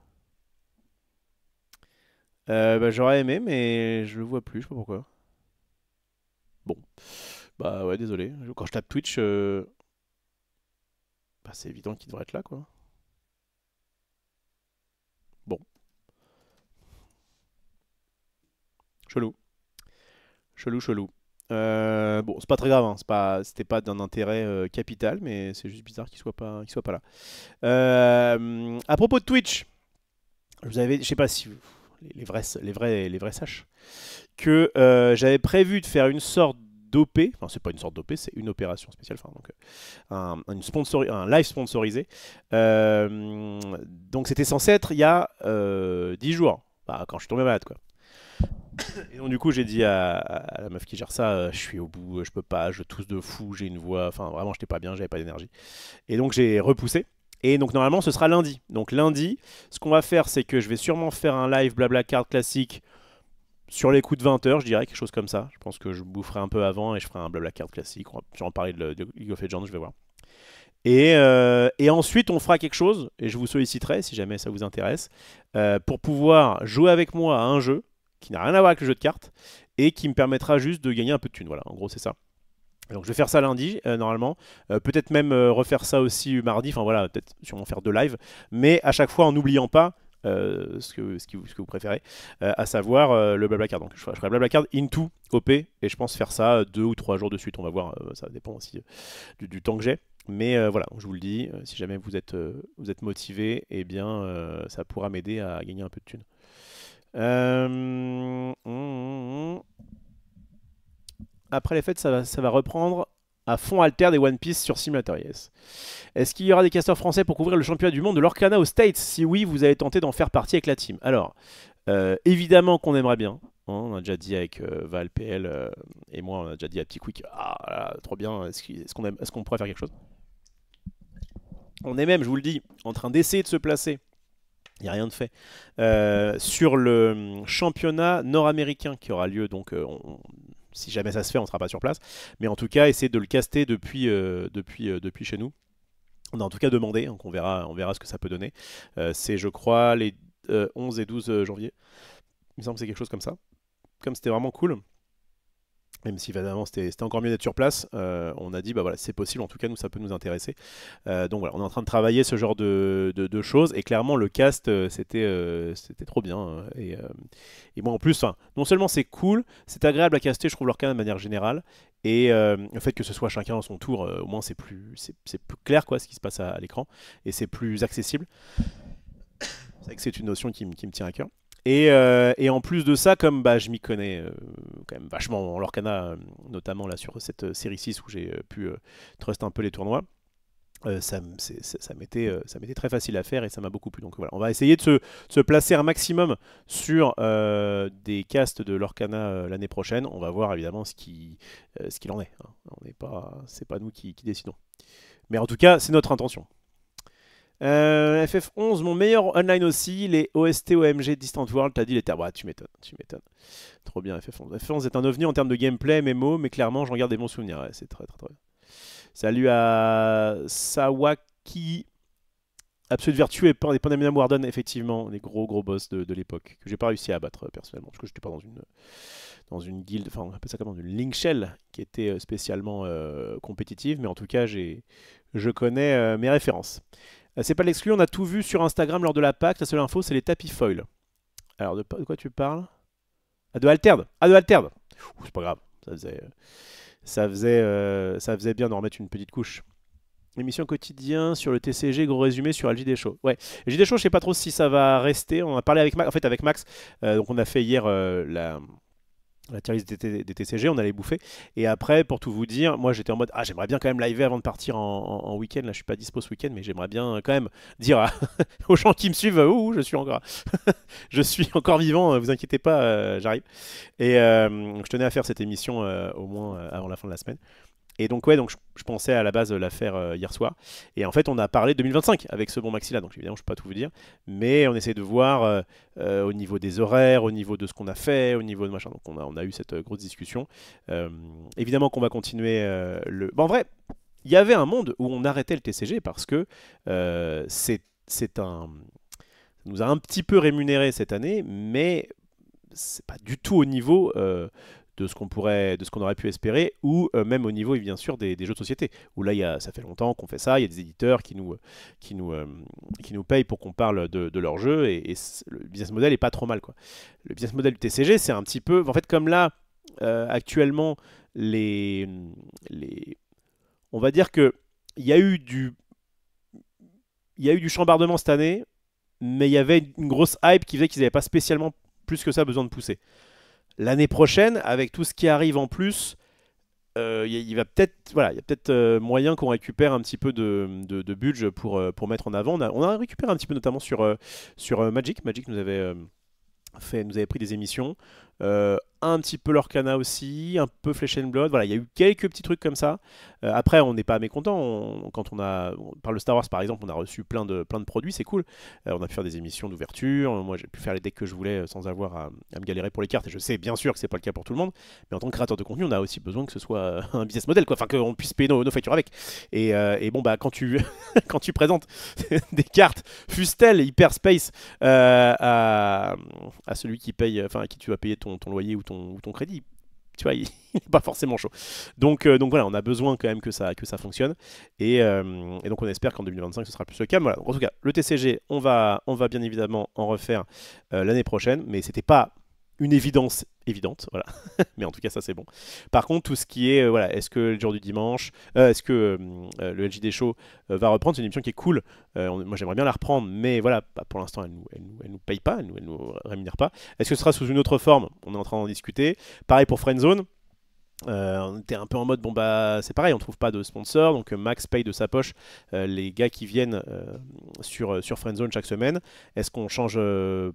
Bah, j'aurais aimé, mais je le vois plus, je sais pas pourquoi. Bon, bah ouais, désolé. Quand je tape Twitch, bah, c'est évident qu'il devrait être là, quoi. Bon, chelou. Chelou. Bon, c'est pas très grave, hein. C'était pas d'un intérêt capital, mais c'est juste bizarre qu'il soit pas là. À propos de Twitch, je sais pas si les vrais sachent que j'avais prévu de faire une sorte d'OP, enfin c'est pas une sorte d'OP, c'est une opération spéciale, enfin donc un live sponsorisé. Donc c'était censé être il y a 10 jours, bah, quand je suis tombé malade quoi. Et donc du coup j'ai dit à la meuf qui gère ça, je suis au bout, je peux pas, je tousse de fou, j'ai une voix, enfin vraiment j'étais pas bien, j'avais pas d'énergie. Et donc j'ai repoussé. Et donc normalement ce sera lundi. Donc lundi, ce qu'on va faire c'est que je vais sûrement faire un live Blablacar classique sur les coups de 20h, je dirais, quelque chose comme ça. Je pense que je boufferai un peu avant et je ferai un Blablacar classique. On va sûrement parler de League of Legends, je vais voir. Et ensuite, on fera quelque chose, et je vous solliciterai si jamais ça vous intéresse, pour pouvoir jouer avec moi à un jeu qui n'a rien à voir avec le jeu de cartes et qui me permettra juste de gagner un peu de thunes. Voilà, en gros, c'est ça. Donc je vais faire ça lundi, normalement. Peut-être même refaire ça aussi mardi. Enfin voilà, peut-être sûrement faire 2 lives. Mais à chaque fois en n'oubliant pas ce que vous préférez, à savoir le Blablacar. Donc je ferai Blablacar into OP et je pense faire ça 2 ou 3 jours de suite. On va voir, ça dépend aussi du temps que j'ai. Mais voilà, donc je vous le dis, si jamais vous êtes motivé, eh bien ça pourra m'aider à gagner un peu de thunes. Après les fêtes, ça va reprendre à fond alter des One Piece sur Simulator Yes. Est-ce qu'il y aura des casteurs français pour couvrir le championnat du monde de l'Orcana aux States? Si oui, vous allez tenter d'en faire partie avec la team. Alors, évidemment qu'on aimerait bien. Hein, on a déjà dit avec Val, PL et moi, on a déjà dit à Petit Quick, ah là, trop bien, est-ce qu'on pourrait faire quelque chose? On est même, je vous le dis, en train d'essayer de se placer. Il n'y a rien de fait. Sur le championnat nord-américain qui aura lieu, donc si jamais ça se fait, on ne sera pas sur place. Mais en tout cas, essayer de le caster depuis chez nous. On a en tout cas demandé, donc on verra ce que ça peut donner. C'est, je crois, les 11 et 12 janvier. Il me semble que c'est quelque chose comme ça. Comme c'était vraiment cool, même si évidemment c'était encore mieux d'être sur place, on a dit bah voilà, si c'est possible, en tout cas nous ça peut nous intéresser. Donc voilà, on est en train de travailler ce genre de choses et clairement le cast c'était trop bien. Et moi en plus, non seulement c'est cool, c'est agréable à caster, je trouve leur cas de manière générale. Et le fait que ce soit chacun à son tour, au moins c'est plus clair quoi, ce qui se passe à l'écran et c'est plus accessible. C'est vrai que c'est une notion qui me tient à cœur. Et en plus de ça, comme bah, je m'y connais quand même vachement en Lorcana, notamment là sur cette série 6 où j'ai pu trust un peu les tournois, ça m'était très facile à faire et ça m'a beaucoup plu. Donc voilà, on va essayer de se placer un maximum sur des castes de Lorcana l'année prochaine. On va voir évidemment ce qu'il en est. Hein. C'est pas nous qui décidons. Mais en tout cas, c'est notre intention. FF11, mon meilleur online aussi, les OST OMG Distant World, t'as dit les terres. Ouais, tu m'étonnes. Trop bien FF11. FF11 est un ovni en termes de gameplay, MMO, mais clairement j'en garde des bons souvenirs. Ouais, c'est très très très bien. Salut à Sawaki, Absolute Virtue et Pandemonium Warden, effectivement, les gros boss de l'époque, que j'ai pas réussi à abattre personnellement, parce que j'étais pas dans une guilde, enfin on appelle ça comment, une Link Shell, qui était spécialement compétitive, mais en tout cas je connais mes références. C'est pas l'exclu, on a tout vu sur Instagram lors de la PAC. La seule info, c'est les tapis foil. Alors, de quoi tu parles? Ah, de Altered. Ah, de Altered. C'est pas grave. Ça faisait bien d'en remettre une petite couche. Émission quotidien sur le TCG, gros résumé sur LJD Show. Ouais, LJD Show, je sais pas trop si ça va rester. On a parlé avec Max. En fait, avec Max, donc on a fait hier la tier list des TCG, on allait bouffer. Et après, pour tout vous dire, moi j'étais en mode, ah j'aimerais bien quand même live avant de partir en week-end. Là, je suis pas dispo ce week-end, mais j'aimerais bien quand même dire aux gens qui me suivent, ouh, je suis encore, je suis encore vivant. Vous inquiétez pas, j'arrive. Et je tenais à faire cette émission au moins avant la fin de la semaine. Et donc, ouais, donc je pensais à la base la faire hier soir. Et en fait, on a parlé 2025 avec ce bon Maxi-là. Donc, évidemment, je ne peux pas tout vous dire. Mais on essaie de voir au niveau des horaires, au niveau de ce qu'on a fait, au niveau de machin. Donc, on a eu cette grosse discussion. Évidemment qu'on va continuer le. Bon, en vrai, il y avait un monde où on arrêtait le TCG parce que c'est un. Ça nous a un petit peu rémunéré cette année, mais c'est pas du tout au niveau de ce qu'on aurait pu espérer, ou même au niveau, bien sûr, des jeux de société. Où là, ça fait longtemps qu'on fait ça, il y a des éditeurs qui nous payent pour qu'on parle de leur jeu, et le business model est pas trop mal, quoi. Le business model du TCG, c'est un petit peu, en fait, comme là, actuellement, on va dire que il y a eu du chambardement cette année, mais il y avait une grosse hype qui faisait qu'ils n'avaient pas spécialement plus que ça besoin de pousser. L'année prochaine, avec tout ce qui arrive en plus, il va peut-être, voilà, il y a peut-être moyen qu'on récupère un petit peu de budget pour mettre en avant. On a récupéré un petit peu notamment sur Magic. Magic nous avait pris des émissions. un petit peu Lorcana aussi, un peu Flesh and Blood. Voilà, il y a eu quelques petits trucs comme ça. Après, on n'est pas mécontent. Quand par le Star Wars par exemple, on a reçu plein de produits, c'est cool. On a pu faire des émissions d'ouverture. Moi, j'ai pu faire les decks que je voulais sans avoir à me galérer pour les cartes. Et je sais bien sûr que c'est pas le cas pour tout le monde. Mais en tant que créateur de contenu, on a aussi besoin que ce soit un business model, quoi. Enfin, qu'on puisse payer nos factures avec. Et bon, bah, quand tu quand tu présentes des cartes, fussent-elles Hyperspace à celui qui paye, enfin à qui tu vas payer ton loyer ou ton crédit. Tu vois, il n'est pas forcément chaud. Donc voilà, on a besoin quand même que ça fonctionne. Et donc on espère qu'en 2025 ce sera plus le cas. Voilà. Donc, en tout cas, le TCG, on va bien évidemment en refaire l'année prochaine, mais c'était pas une évidence évidente, voilà. Mais en tout cas, ça c'est bon. Par contre, tout ce qui est, voilà, est-ce que le jour du dimanche, est-ce que le LJD Show va reprendre, c'est une émission qui est cool. Moi, j'aimerais bien la reprendre, mais voilà, bah, pour l'instant, elle nous paye pas, elle nous rémunère pas. Est-ce que ce sera sous une autre forme? On est en train d'en discuter. Pareil pour Friendzone. On était un peu en mode bon bah c'est pareil, on trouve pas de sponsor, donc Max paye de sa poche les gars qui viennent sur Friendzone chaque semaine. Est-ce qu'on change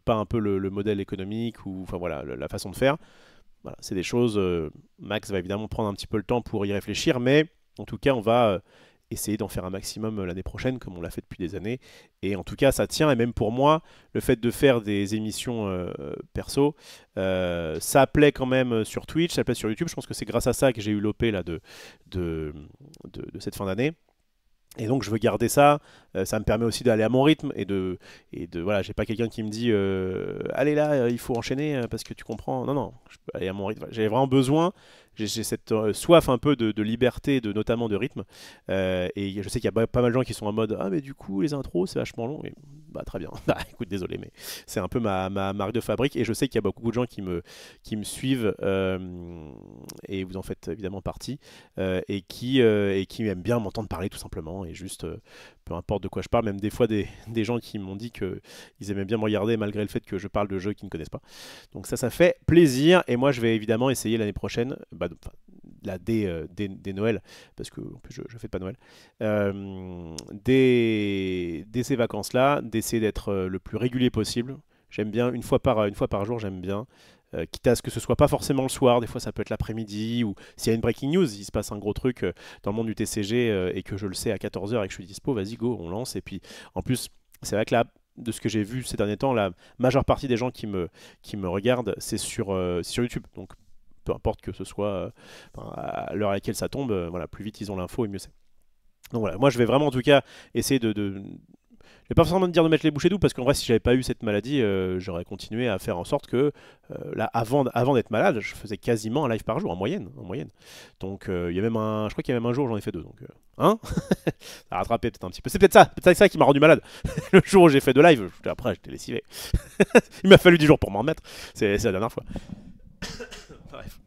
pas un peu le modèle économique ou enfin voilà la façon de faire? Voilà, c'est des choses. Max va évidemment prendre un petit peu le temps pour y réfléchir, mais en tout cas on va essayer d'en faire un maximum l'année prochaine comme on l'a fait depuis des années. Et en tout cas ça tient, et même pour moi le fait de faire des émissions perso, ça plaît quand même sur Twitch, ça plaît sur YouTube. Je pense que c'est grâce à ça que j'ai eu l'OP là de, de cette fin d'année. Et donc je veux garder ça. Ça me permet aussi d'aller à mon rythme et de voilà, j'ai pas quelqu'un qui me dit allez là, il faut enchaîner parce que tu comprends. Non non, je peux aller à mon rythme. J'ai vraiment besoin, j'ai cette soif un peu de liberté, notamment de rythme. Et je sais qu'il y a pas mal de gens qui sont en mode ah mais du coup les intros c'est vachement long. Et, bah très bien. Bah écoute, désolé, mais c'est un peu ma marque de fabrique. Et je sais qu'il y a beaucoup de gens qui me suivent et vous en faites évidemment partie et qui aiment bien m'entendre parler tout simplement et juste peu importe de quoi je parle, même des fois des gens qui m'ont dit qu'ils aimaient bien me regarder malgré le fait que je parle de jeux qu'ils ne connaissent pas. Donc ça fait plaisir et moi je vais évidemment essayer l'année prochaine, là dès Noël, parce que en plus je fais pas Noël, dès ces vacances-là, d'essayer d'être le plus régulier possible. J'aime bien une fois par jour, j'aime bien. Quitte à ce que ce soit pas forcément le soir, des fois ça peut être l'après-midi, ou s'il y a une breaking news, il se passe un gros truc dans le monde du TCG et que je le sais à 14 heures et que je suis dispo, vas-y go, on lance. Et puis en plus, c'est vrai que là, de ce que j'ai vu ces derniers temps, la majeure partie des gens qui me regardent, c'est sur YouTube. Donc peu importe que ce soit à l'heure à laquelle ça tombe, voilà, plus vite ils ont l'info et mieux c'est. Donc voilà, moi je vais vraiment en tout cas essayer je vais pas forcément te dire de mettre les bouchées doubles parce qu'en vrai si j'avais pas eu cette maladie j'aurais continué à faire en sorte que là avant d'être malade je faisais quasiment un live par jour en moyenne. Donc il y a même je crois qu'il y a même un jour où j'en ai fait deux, donc hein. Ça a rattrapé peut-être un petit peu, c'est peut-être ça qui m'a rendu malade. Le jour où j'ai fait deux lives après j'étais lessivé. Il m'a fallu 10 jours pour m'en remettre, c'est la dernière fois. Bref.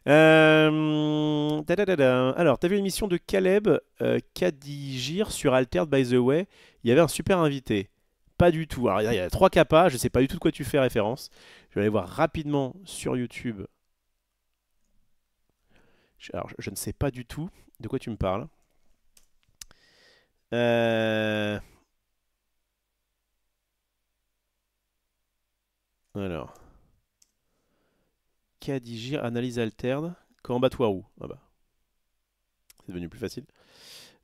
Alors, t'as vu l'émission de Caleb Kadigir sur Altered by the Way? Il y avait un super invité. Pas du tout. Alors, il y a 3 capas, je sais pas du tout de quoi tu fais référence. Je vais aller voir rapidement sur YouTube. Alors, je ne sais pas du tout de quoi tu me parles. Euh, Alors, Kadigir, analyse alterne. Comment battre Warou? Ah bah, c'est devenu plus facile.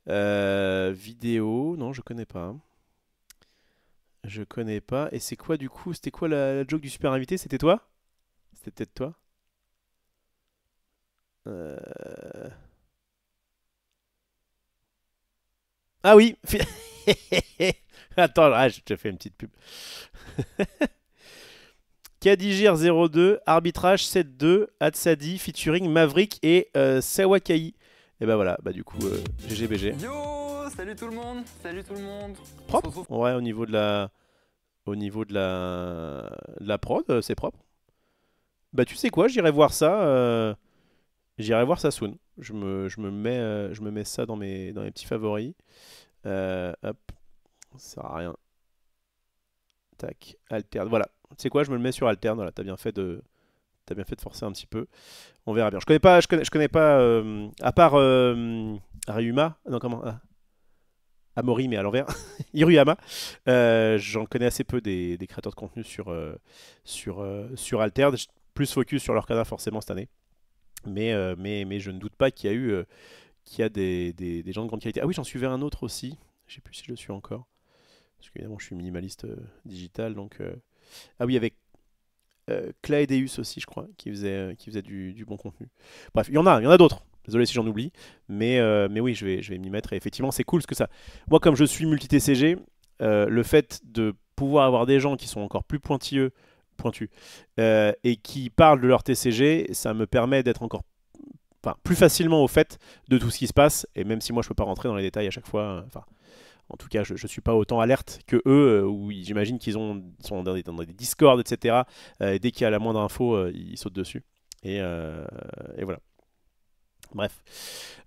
Vidéo, non, je connais pas. Je connais pas. Et c'est quoi du coup? C'était quoi la joke du super invité? C'était toi? C'était peut-être toi? Euh, Ah oui! Attends, je te fais une petite pub. Kadigir02, arbitrage 7-2, Hatsadi, featuring Maverick et Sawakai. Et bah voilà, bah du coup, GGBG. Yo, salut tout le monde, salut tout le monde. On se Propre? retrouve. Ouais, au niveau de la prod, c'est propre. Bah tu sais quoi, j'irai voir ça soon. Je me mets ça dans mes petits favoris. Hop, ça sert à rien. Tac, alterne. Voilà. Tu sais quoi, je me le mets sur alterne. Voilà, t'as bien fait de forcer un petit peu. On verra bien. Je connais pas à part Ryuma. Non, comment Amori, mais à l'envers. Hiruyama. J'en connais assez peu des créateurs de contenu sur Alterne. plus focus sur l'Orcana forcément cette année. Mais je ne doute pas qu'il y a des gens de grande qualité. Ah oui, j'en suivais un autre aussi. Je sais plus si je le suis encore. Parce qu'évidemment, je suis minimaliste digital. Donc, ah oui, avec Claedeus aussi, je crois, qui faisait du bon contenu. Bref, il y en a d'autres. Désolé si j'en oublie. Mais oui, je vais m'y mettre. Et effectivement, c'est cool ce que ça. Moi, comme je suis multi-TCG, le fait de pouvoir avoir des gens qui sont encore plus pointus et qui parlent de leur TCG, ça me permet d'être encore plus facilement au fait de tout ce qui se passe. Et même si moi je peux pas rentrer dans les détails à chaque fois, en tout cas je suis pas autant alerte que eux, où j'imagine qu'ils sont dans des Discord, etc. Et dès qu'il y a la moindre info, ils sautent dessus. Et voilà. Bref.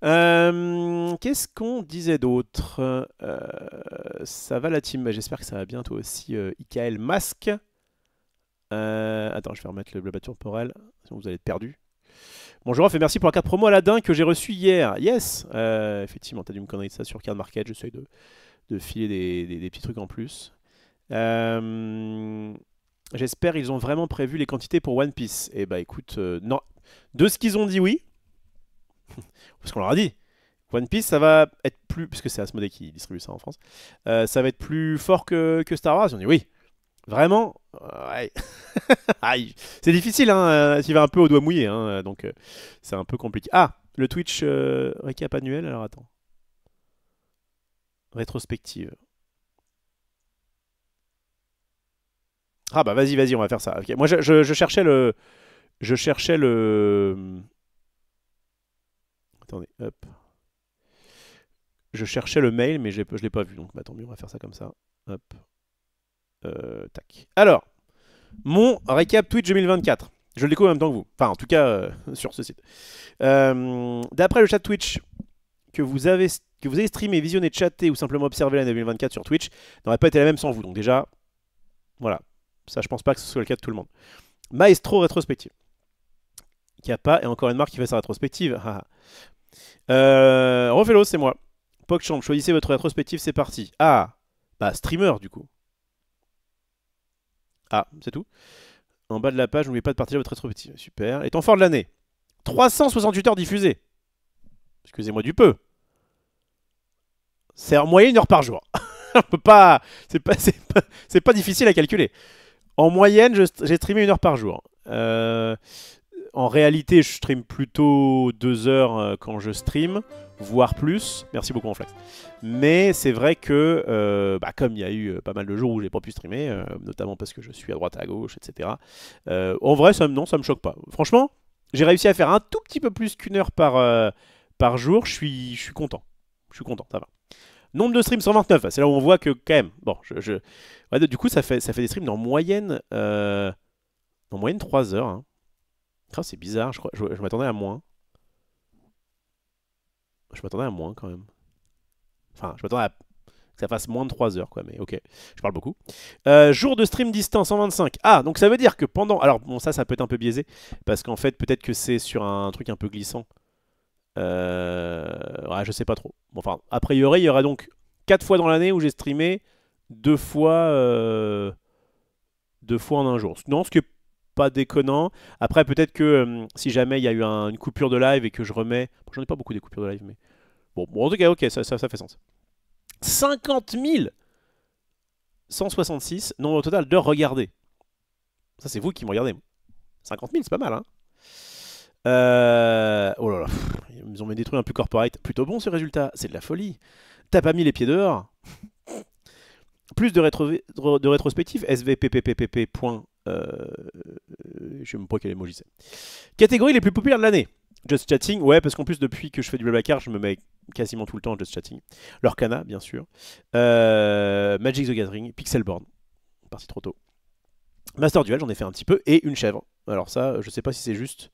Qu'est-ce qu'on disait d'autre? Ça va la team? J'espère que ça va bientôt aussi. Ikael Masque. Attends, je vais remettre le blabla temporel, sinon vous allez être perdu. Bonjour, et merci pour la carte promo Aladdin que j'ai reçue hier. Yes, effectivement, t'as dû me connaître ça sur Card Market. J'essaye de filer des petits trucs en plus. J'espère ils ont vraiment prévu les quantités pour One Piece. Eh bah écoute, non. De ce qu'ils ont dit, oui. Parce qu'on leur a dit. One Piece, ça va être plus... Puisque c'est Asmodee qui distribue ça en France. Ça va être plus fort que Star Wars. Ils ont dit oui. Vraiment ouais. C'est difficile, hein, tu vas un peu au doigt mouillé, hein, donc c'est un peu compliqué. Ah, le Twitch récap annuel, alors attends. Rétrospective. Ah bah vas-y, on va faire ça. Okay. Moi je cherchais le... Attendez, hop. Je cherchais le mail, mais je l'ai pas vu, donc bah, tant mieux, on va faire ça comme ça. Hop. Tac. Alors, mon récap Twitch 2024. Je le découvre en même temps que vous. Enfin, en tout cas, sur ce site. D'après le chat Twitch que vous avez streamé, visionné, chatté ou simplement observé l'année 2024 sur Twitch, n'aurait pas été la même sans vous. Donc déjà, voilà. Ça, je pense pas que ce soit le cas de tout le monde. Maestro rétrospective. Kappa et encore une marque qui fait sa rétrospective. Rofelos, c'est moi. PogChamp, choisissez votre rétrospective, c'est parti. Ah, bah streamer du coup. Ah, c'est tout. En bas de la page, n'oubliez pas de partager votre rétrospective. Super. Et temps fort de l'année. 368 heures diffusées. Excusez-moi du peu. C'est en moyenne 1 heure par jour. On peut pas... C'est pas difficile à calculer. En moyenne, j'ai streamé 1 heure par jour. En réalité, je stream plutôt 2 heures quand je stream, voire plus. Merci beaucoup, Enflex. Mais c'est vrai que, comme il y a eu pas mal de jours où j'ai pas pu streamer, notamment parce que je suis à droite, à gauche, etc. En vrai, ça me choque pas. Franchement, j'ai réussi à faire un tout petit peu plus qu'1 heure par jour. Je suis content. Je suis content, ça va. Nombre de streams 129. C'est là où on voit que quand même. Bon, ouais, du coup, ça fait des streams en moyenne 3 heures. Hein. Oh, c'est bizarre, je m'attendais à moins. Je m'attendais à moins quand même. Enfin, je m'attendais à que ça fasse moins de 3 heures, quoi, mais ok, je parle beaucoup. Jour de stream distance 125. Ah, donc ça veut dire que pendant... Alors, bon, ça peut être un peu biaisé, parce qu'en fait, peut-être que c'est sur un truc un peu glissant. Ouais, je sais pas trop. Bon, enfin, a priori, il y aura donc 4 fois dans l'année où j'ai streamé 2 fois, 2 fois en un jour. Non, ce qui est pas déconnant. Après, peut-être que si jamais il y a eu une coupure de live et que je remets... Bon, j'en ai pas beaucoup des coupures de live, mais... Bon, en tout cas, ok, ça fait sens. 50 166 nombre au total d'heures regardées. Ça, c'est vous qui me regardez. 50 000, c'est pas mal, hein. Oh là là, ils ont mis des trucs un peu corporate. Plutôt bon ce résultat, c'est de la folie. T'as pas mis les pieds dehors. Plus de rétrospective, svpppp. Je sais même pas quel emoji c'est. Catégorie les plus populaires de l'année. Just Chatting, ouais, parce qu'en plus, depuis que je fais du Blablacar, je me mets quasiment tout le temps en Just Chatting. Lorcana, bien sûr. Magic the Gathering, Pixelborn. Parti trop tôt. Master Duel, j'en ai fait un petit peu. Et une chèvre. Alors ça, je sais pas si c'est juste...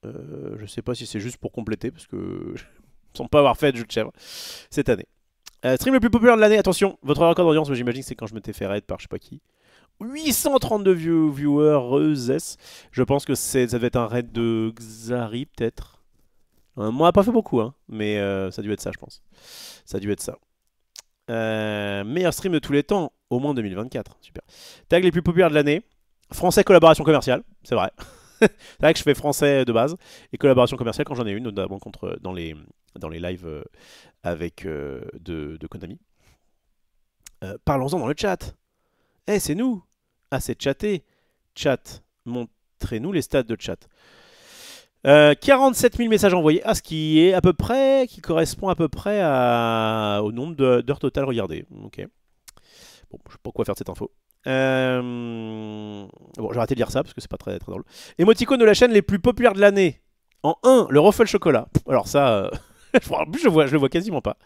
je sais pas si c'est juste pour compléter, parce que je ne semble pas avoir fait de jeu de chèvre cette année. Stream le plus populaire de l'année, attention, votre record d'audience, j'imagine que c'est quand je m'étais fait raid par je sais pas qui. 832 viewers, je pense que ça devait être un raid de Xari peut-être. Moi, on n'a pas fait beaucoup, hein, mais ça a dû être ça, je pense. Ça a dû être ça. Meilleur stream de tous les temps, au moins 2024, super. Tag les plus populaires de l'année. Français collaboration commerciale, c'est vrai. C'est vrai que je fais français de base et collaboration commerciale quand j'en ai une, notamment dans les lives avec de Konami. Parlons-en dans le chat. Eh, c'est nous. Ah, c'est chaté. Chat, montrez-nous les stats de chat. 47 000 messages envoyés, ce qui est à peu près, qui correspond à peu près au nombre d'heures totales regardées. Ok. Bon, je sais pas quoi faire de cette info. Bon, j'ai arrêté de lire ça parce que c'est pas très, très drôle. Émoticônes de la chaîne les plus populaires de l'année. En 1, le Ruffle Chocolat. Alors ça, en plus, je le vois quasiment pas.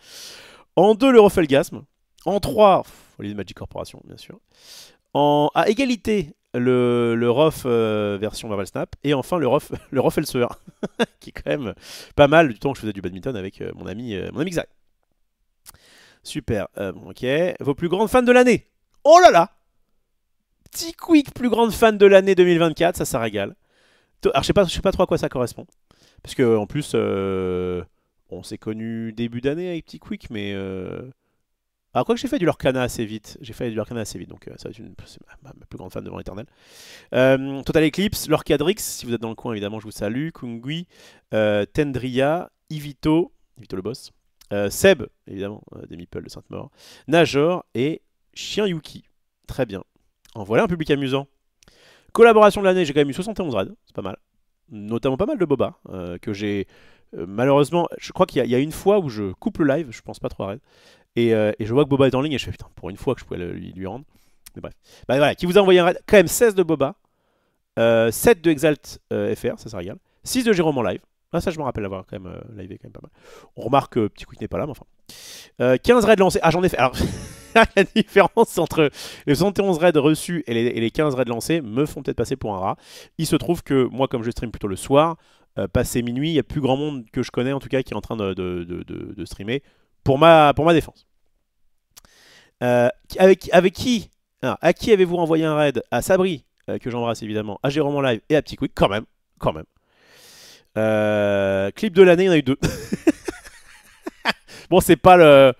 En 2, le Ruffle Gasm. En 3, les Magic Corporation, bien sûr. À égalité, le Ruff version Marvel Snap. Et enfin, le Ruffle Sueur. Qui est quand même pas mal du temps que je faisais du badminton avec mon ami Xac. Super. Ok. Vos plus grandes fans de l'année. Oh là là! Petit quick plus grande fan de l'année 2024, ça régale. Alors je sais pas trop à quoi ça correspond. Parce que en plus, on s'est connu début d'année avec Petit Quick, mais... Alors quoi que j'ai fait du Lorcana assez vite. Donc ça va être c'est ma plus grande fan devant l'éternel. Total Eclipse, Lorcadrix, si vous êtes dans le coin évidemment je vous salue. Kungui, Tendria, Ivito le boss. Seb, évidemment, des Meeples de Sainte-Maure. Najor et Chien Yuki. Très bien. En voilà un public amusant. Collaboration de l'année, j'ai quand même eu 71 raids, c'est pas mal. Notamment pas mal de Boba, que j'ai malheureusement, je crois qu'il y a une fois où je coupe le live, je pense pas trop à raid, et je vois que Boba est en ligne et je fais putain, pour une fois que je pouvais lui rendre. Mais bref. Bah voilà, qui vous a envoyé un raid, quand même 16 de Boba, 7 de Exalt FR, ça régale, 6 de Jérôme en live. Ah, ça je me rappelle l'avoir quand même livé quand même pas mal. On remarque que Petit Quick n'est pas là, mais enfin. 15 raids lancés. Ah, j'en ai fait. Alors, la différence entre les 71 raids reçus et les 15 raids lancés me font peut-être passer pour un rat. Il se trouve que moi, comme je stream plutôt le soir, passé minuit, il n'y a plus grand monde que je connais en tout cas qui est en train de streamer pour ma défense. Avec qui alors, à qui avez-vous envoyé un raid? À Sabri, que j'embrasse évidemment, à Jérôme en live et à Petit Quick, quand même. Clip de l'année, il y en a eu 2. Bon, c'est pas le...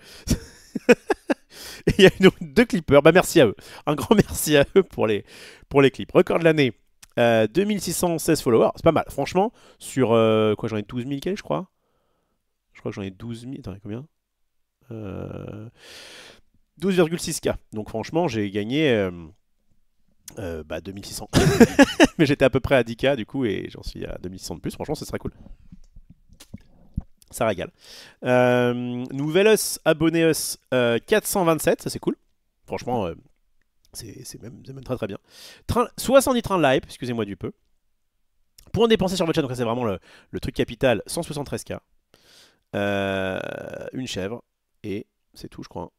Il y a eu 2 clippers, bah merci à eux. Un grand merci à eux pour les clips. Record de l'année, 2616 followers, c'est pas mal. Franchement, sur quoi, j'en ai 12 000 je crois. Je crois que j'en ai 12 000. Attends, combien 12,6K. Donc franchement, j'ai gagné 2600. Mais j'étais à peu près à 10K du coup, et j'en suis à 2600 de plus. Franchement, ce serait cool. Ça régale. Nouvelus, abonneus 427, ça c'est cool. Franchement, c'est même très très bien. 70 trains live, excusez-moi du peu. Pour en dépenser sur votre chaîne, donc ça c'est vraiment le truc capital, 173K. Une chèvre, et c'est tout je crois.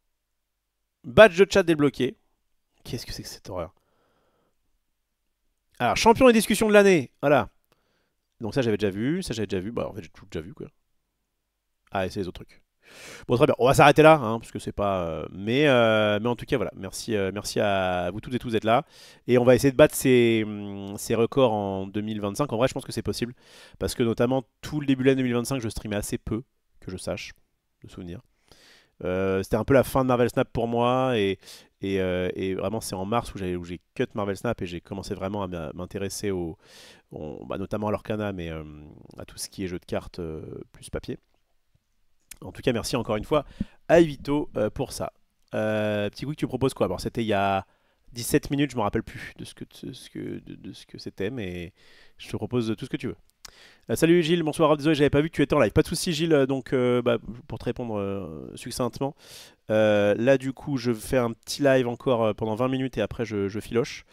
Badge de chat débloqué. Qu'est-ce que c'est que cette horreur? Alors, champion et discussion de l'année, voilà. Donc ça j'avais déjà vu, bah en fait j'ai tout déjà vu quoi. Ah, et c'est les autres trucs. Bon, très bien, on va s'arrêter là, hein, parce que c'est pas... mais en tout cas, voilà, merci à vous toutes et tous d'être là. Et on va essayer de battre ces records en 2025. En vrai, je pense que c'est possible, parce que notamment, tout le début de l'année 2025, je streamais assez peu, que je sache, de souvenirs. C'était un peu la fin de Marvel Snap pour moi, et vraiment, c'est en mars où j'ai cut Marvel Snap, et j'ai commencé vraiment à m'intéresser notamment à l'Orcana, mais à tout ce qui est jeu de cartes plus papier. En tout cas, merci encore une fois à Evito pour ça. Petit Quick, tu proposes quoi? Alors, c'était il y a 17 minutes, je me rappelle plus de ce que c'était, mais je te propose tout ce que tu veux. Salut Gilles, bonsoir, désolé, j'avais pas vu que tu étais en live. Pas de soucis Gilles, donc pour te répondre succinctement, là du coup je fais un petit live encore pendant 20 minutes et après je filoche.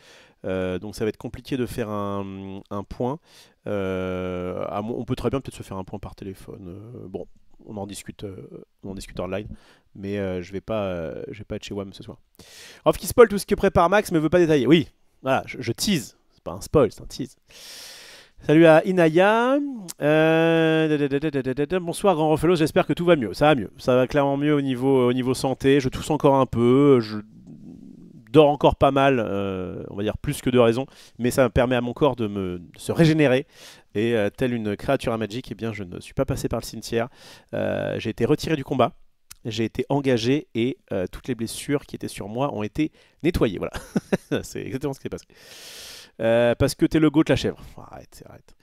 Donc ça va être compliqué de faire un point. On peut très bien peut-être se faire un point par téléphone. Bon, on en discute online, mais je vais pas être chez WAM ce soir. Off qui spoil tout ce que prépare Max mais veut pas détailler. Oui, voilà, je tease. C'est pas un spoil, c'est un tease. Salut à Inaya. Bonsoir Grand Rofelos, j'espère que tout va mieux. Ça va mieux. Ça va clairement mieux au niveau santé. Je tousse encore un peu. Je dors encore pas mal, on va dire plus que de raison. Mais ça permet à mon corps de se régénérer. Et telle une créature à Magic, eh bien, je ne suis pas passé par le cimetière. J'ai été retiré du combat. J'ai été engagé et toutes les blessures qui étaient sur moi ont été nettoyées. Voilà. C'est exactement ce qui s'est passé. Parce que t'es le goat la chèvre. Arrête, arrête.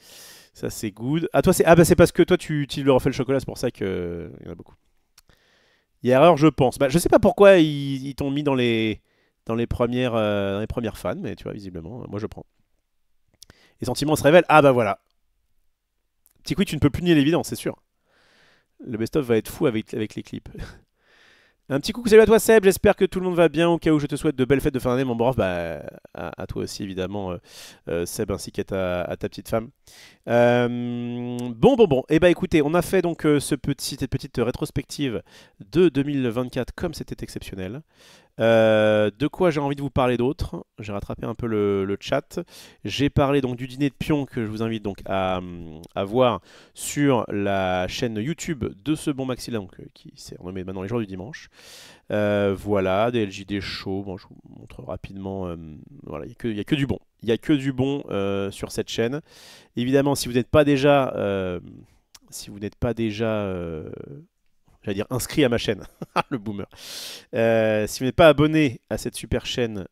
Ça c'est good. Ah toi c'est bah c'est parce que toi tu le refais le chocolat, c'est pour ça que il y en a beaucoup. Il y a erreur je pense. Bah je sais pas pourquoi ils t'ont mis dans les premières fans, mais tu vois visiblement moi je prends. Les sentiments se révèlent. Ah bah voilà. Petit quiz, tu ne peux plus nier l'évidence, c'est sûr. Le best-of va être fou avec les clips. Un petit coucou, salut à toi Seb, j'espère que tout le monde va bien. Au cas où je te souhaite de belles fêtes de fin d'année, mon bref, bah, à toi aussi évidemment, Seb, ainsi qu'à ta petite femme. Bon. Et bah écoutez, on a fait donc cette petite rétrospective de 2024 comme c'était exceptionnel. De quoi j'ai envie de vous parler d'autre? J'ai rattrapé un peu le chat. J'ai parlé donc du dîner de pion que je vous invite donc à voir sur la chaîne YouTube de ce bon Maxi donc, qui s'est renommé maintenant les jours du dimanche. Voilà, des LJD show. Bon, je vous montre rapidement. Voilà, il n'y a que du bon. Il n'y a que du bon sur cette chaîne. Évidemment, si vous n'êtes pas déjà, j'allais dire inscrit à ma chaîne, le boomer. Si vous n'êtes pas abonné à cette super chaîne,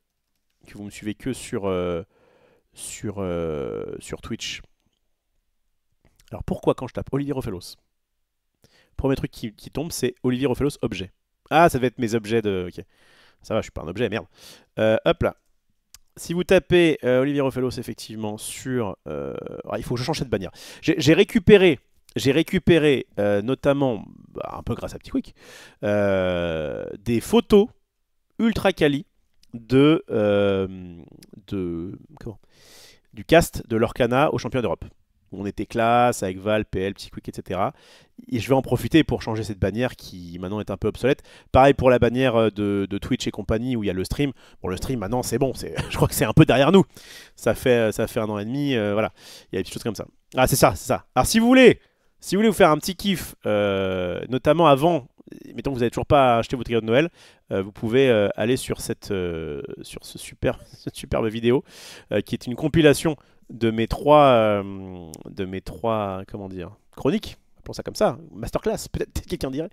que vous me suivez que sur Twitch. Alors pourquoi quand je tape Olivier Rofelos, premier truc qui tombe, c'est Olivier Rofelos objet. Ah, ça va être mes objets de... Ok, ça va, je suis pas un objet, merde. Hop là. Si vous tapez Olivier Rofelos, effectivement, sur... il faut que je change cette bannière. J'ai récupéré notamment, un peu grâce à Petit Quick, des photos ultra quali du cast de l'Orcana au championnat d'Europe. On était classe avec Val, PL, Petit Quick, etc. Et je vais en profiter pour changer cette bannière qui maintenant est un peu obsolète. Pareil pour la bannière de Twitch et compagnie où il y a le stream. Bon, le stream maintenant c'est bon, je crois que c'est un peu derrière nous. Ça fait 1 an et demi, voilà. Il y a des petites choses comme ça. Ah, c'est ça. Alors si vous voulez vous faire un petit kiff, notamment avant, mettons que vous n'avez toujours pas acheté votre cadeau de Noël, vous pouvez aller sur cette superbe vidéo qui est une compilation de mes trois comment dire, chroniques, appelons ça comme ça, masterclass, peut-être quelqu'un dirait,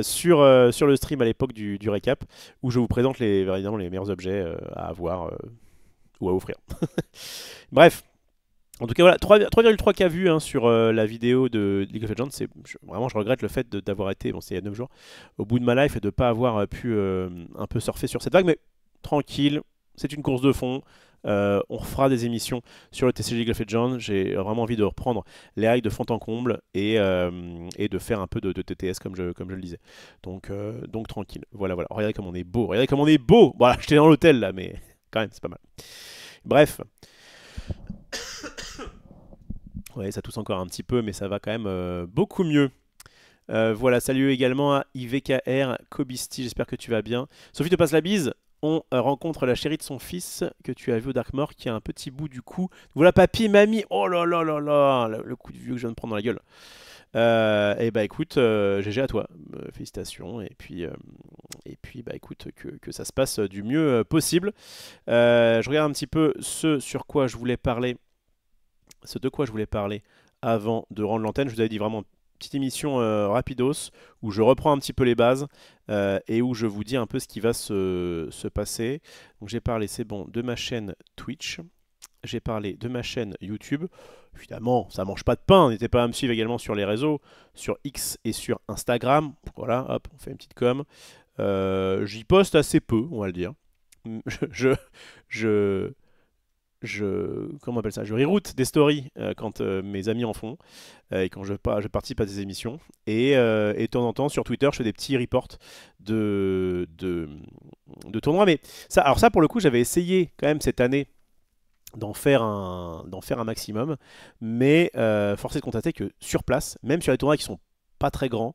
sur le stream à l'époque du récap, où je vous présente évidemment les meilleurs objets à avoir ou à offrir. Bref. En tout cas, voilà, 3,3K vues hein, sur la vidéo de League of Legends. Vraiment, je regrette le fait d'avoir été, bon, c'est il y a 9 jours, au bout de ma life et de ne pas avoir pu un peu surfer sur cette vague. Mais tranquille, c'est une course de fond. On refera des émissions sur le TCG League of Legends. J'ai vraiment envie de reprendre les règles de fond en comble et de faire un peu de TTS comme je le disais. Donc tranquille. Voilà. Regardez comme on est beau. Voilà, j'étais dans l'hôtel là, mais quand même, c'est pas mal. Bref. Ouais, ça tousse encore un petit peu, mais ça va quand même beaucoup mieux. Voilà, salut également à IVKR, Kobisti, j'espère que tu vas bien. Sophie te passe la bise. On rencontre la chérie de son fils que tu as vu au Darkmoor qui a un petit bout du cou. Voilà, papy, mamie. Oh là là là là, le coup de vieux que je viens de prendre dans la gueule. Et bah écoute, GG à toi, félicitations. Et puis bah écoute, que ça se passe du mieux possible. Je regarde un petit peu ce de quoi je voulais parler avant de rendre l'antenne. Je vous avais dit vraiment petite émission rapidos où je reprends un petit peu les bases et où je vous dis un peu ce qui va se passer. Donc j'ai parlé, c'est bon, de ma chaîne Twitch. J'ai parlé de ma chaîne YouTube. Évidemment, ça mange pas de pain. N'hésitez pas à me suivre également sur les réseaux, sur X et sur Instagram. Voilà, hop, on fait une petite com. J'y poste assez peu, on va le dire. Comment on appelle ça, je reroute des stories quand mes amis en font et quand je participe à des émissions et de temps en temps sur Twitter je fais des petits reports de tournois, mais ça pour le coup j'avais essayé quand même cette année d'en faire un maximum, mais force est de constater que sur place, même sur les tournois qui sont pas très grands,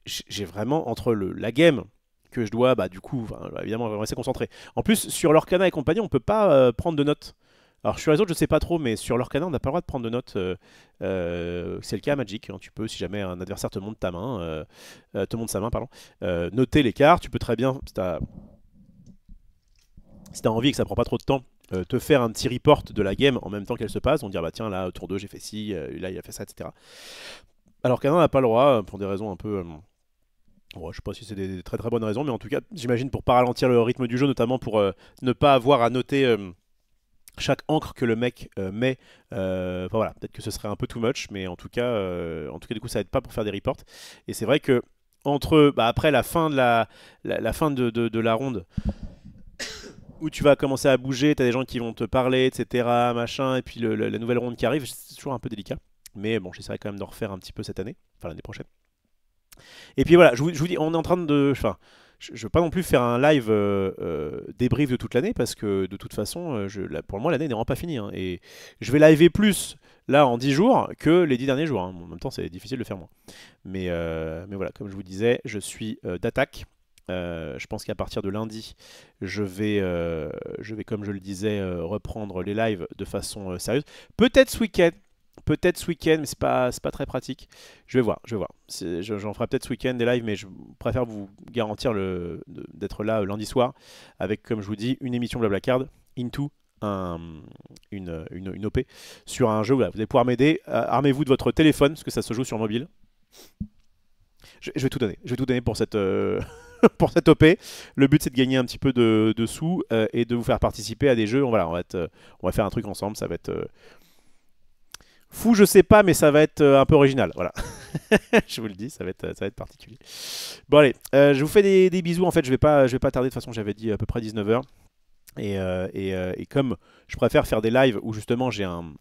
j'ai vraiment entre la game que je dois, bah du coup, évidemment, on va rester concentré. En plus, sur l'Orcana et compagnie, on peut pas prendre de notes. Alors sur les autres, je sais pas trop, mais sur l'Orcana, on n'a pas le droit de prendre de notes. C'est le cas à Magic. Hein. Tu peux, si jamais un adversaire te montre sa main, pardon, noter l'écart. Tu peux très bien, si t'as envie et que ça prend pas trop de temps, te faire un petit report de la game en même temps qu'elle se passe. On dire, bah tiens, là, au tour 2, j'ai fait ci, là, il a fait ça, etc. Alors qu'un n'a pas le droit, pour des raisons un peu... je sais pas si c'est des très très bonnes raisons, mais en tout cas, j'imagine pour pas ralentir le rythme du jeu, notamment pour ne pas avoir à noter chaque encre que le mec met, enfin, voilà, peut-être que ce serait un peu too much, mais en tout cas du coup ça aide pas pour faire des reports. Et c'est vrai que entre après la fin de la fin de la ronde où tu vas commencer à bouger, tu as des gens qui vont te parler, etc. Machin, et puis la nouvelle ronde qui arrive, c'est toujours un peu délicat. Mais bon, j'essaierai quand même d'en refaire un petit peu cette année, enfin l'année prochaine. Et puis voilà, je vous dis, on est en train de. Enfin, je ne veux pas non plus faire un live débrief de toute l'année parce que de toute façon, pour moi, l'année n'est vraiment pas finie. Hein, et je vais liver plus là en 10 jours que les 10 derniers jours. Hein. En même temps, c'est difficile de faire moins. Mais voilà, comme je vous disais, je suis d'attaque. Je pense qu'à partir de lundi, je vais, comme je le disais, reprendre les lives de façon sérieuse. Peut-être ce week-end. Peut-être ce week-end, mais c'est pas très pratique. Je vais voir, je vais voir. J'en ferai peut-être ce week-end des lives, mais je préfère vous garantir d'être là lundi soir avec, comme je vous dis, une émission Blablacar into une OP sur un jeu. Voilà, vous allez pouvoir m'aider. Armez-vous de votre téléphone parce que ça se joue sur mobile. Je vais tout donner. Je vais tout donner pour cette pour cette OP. Le but c'est de gagner un petit peu de sous et de vous faire participer à des jeux. Voilà, on va faire un truc ensemble. Ça va être fou, je sais pas, mais ça va être un peu original. Voilà. Je vous le dis, ça va être particulier. Bon allez, je vous fais des bisous. En fait, je vais pas tarder. De toute façon, j'avais dit à peu près 19h. Et comme je préfère faire des lives où justement j'ai un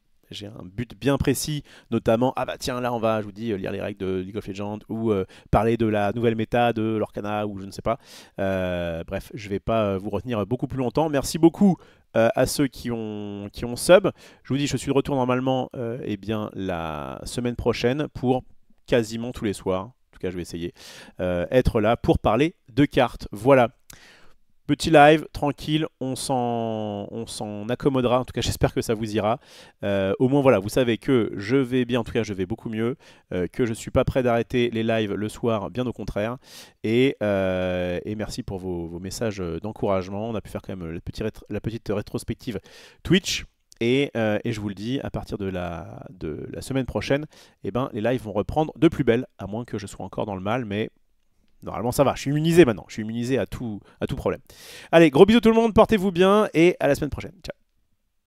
but bien précis, notamment, ah bah tiens, là on va, je vous dis, lire les règles de League of Legends ou parler de la nouvelle méta de Lorcana ou je ne sais pas. Bref, je vais pas vous retenir beaucoup plus longtemps. Merci beaucoup à ceux qui ont sub. Je vous dis, je suis de retour normalement eh bien, la semaine prochaine pour quasiment tous les soirs. En tout cas, je vais essayer être là pour parler de cartes. Voilà. Petit live, tranquille, on s'en accommodera. En tout cas, j'espère que ça vous ira. Au moins, voilà, vous savez que je vais bien. En tout cas, je vais beaucoup mieux. Que je ne suis pas prêt d'arrêter les lives le soir, bien au contraire. Et merci pour vos messages d'encouragement. On a pu faire quand même la petite rétrospective Twitch. Et je vous le dis, à partir de la semaine prochaine, eh ben, les lives vont reprendre de plus belle, à moins que je sois encore dans le mal, mais normalement ça va, je suis immunisé maintenant, je suis immunisé à tout problème. Allez, gros bisous tout le monde, portez-vous bien et à la semaine prochaine. Ciao.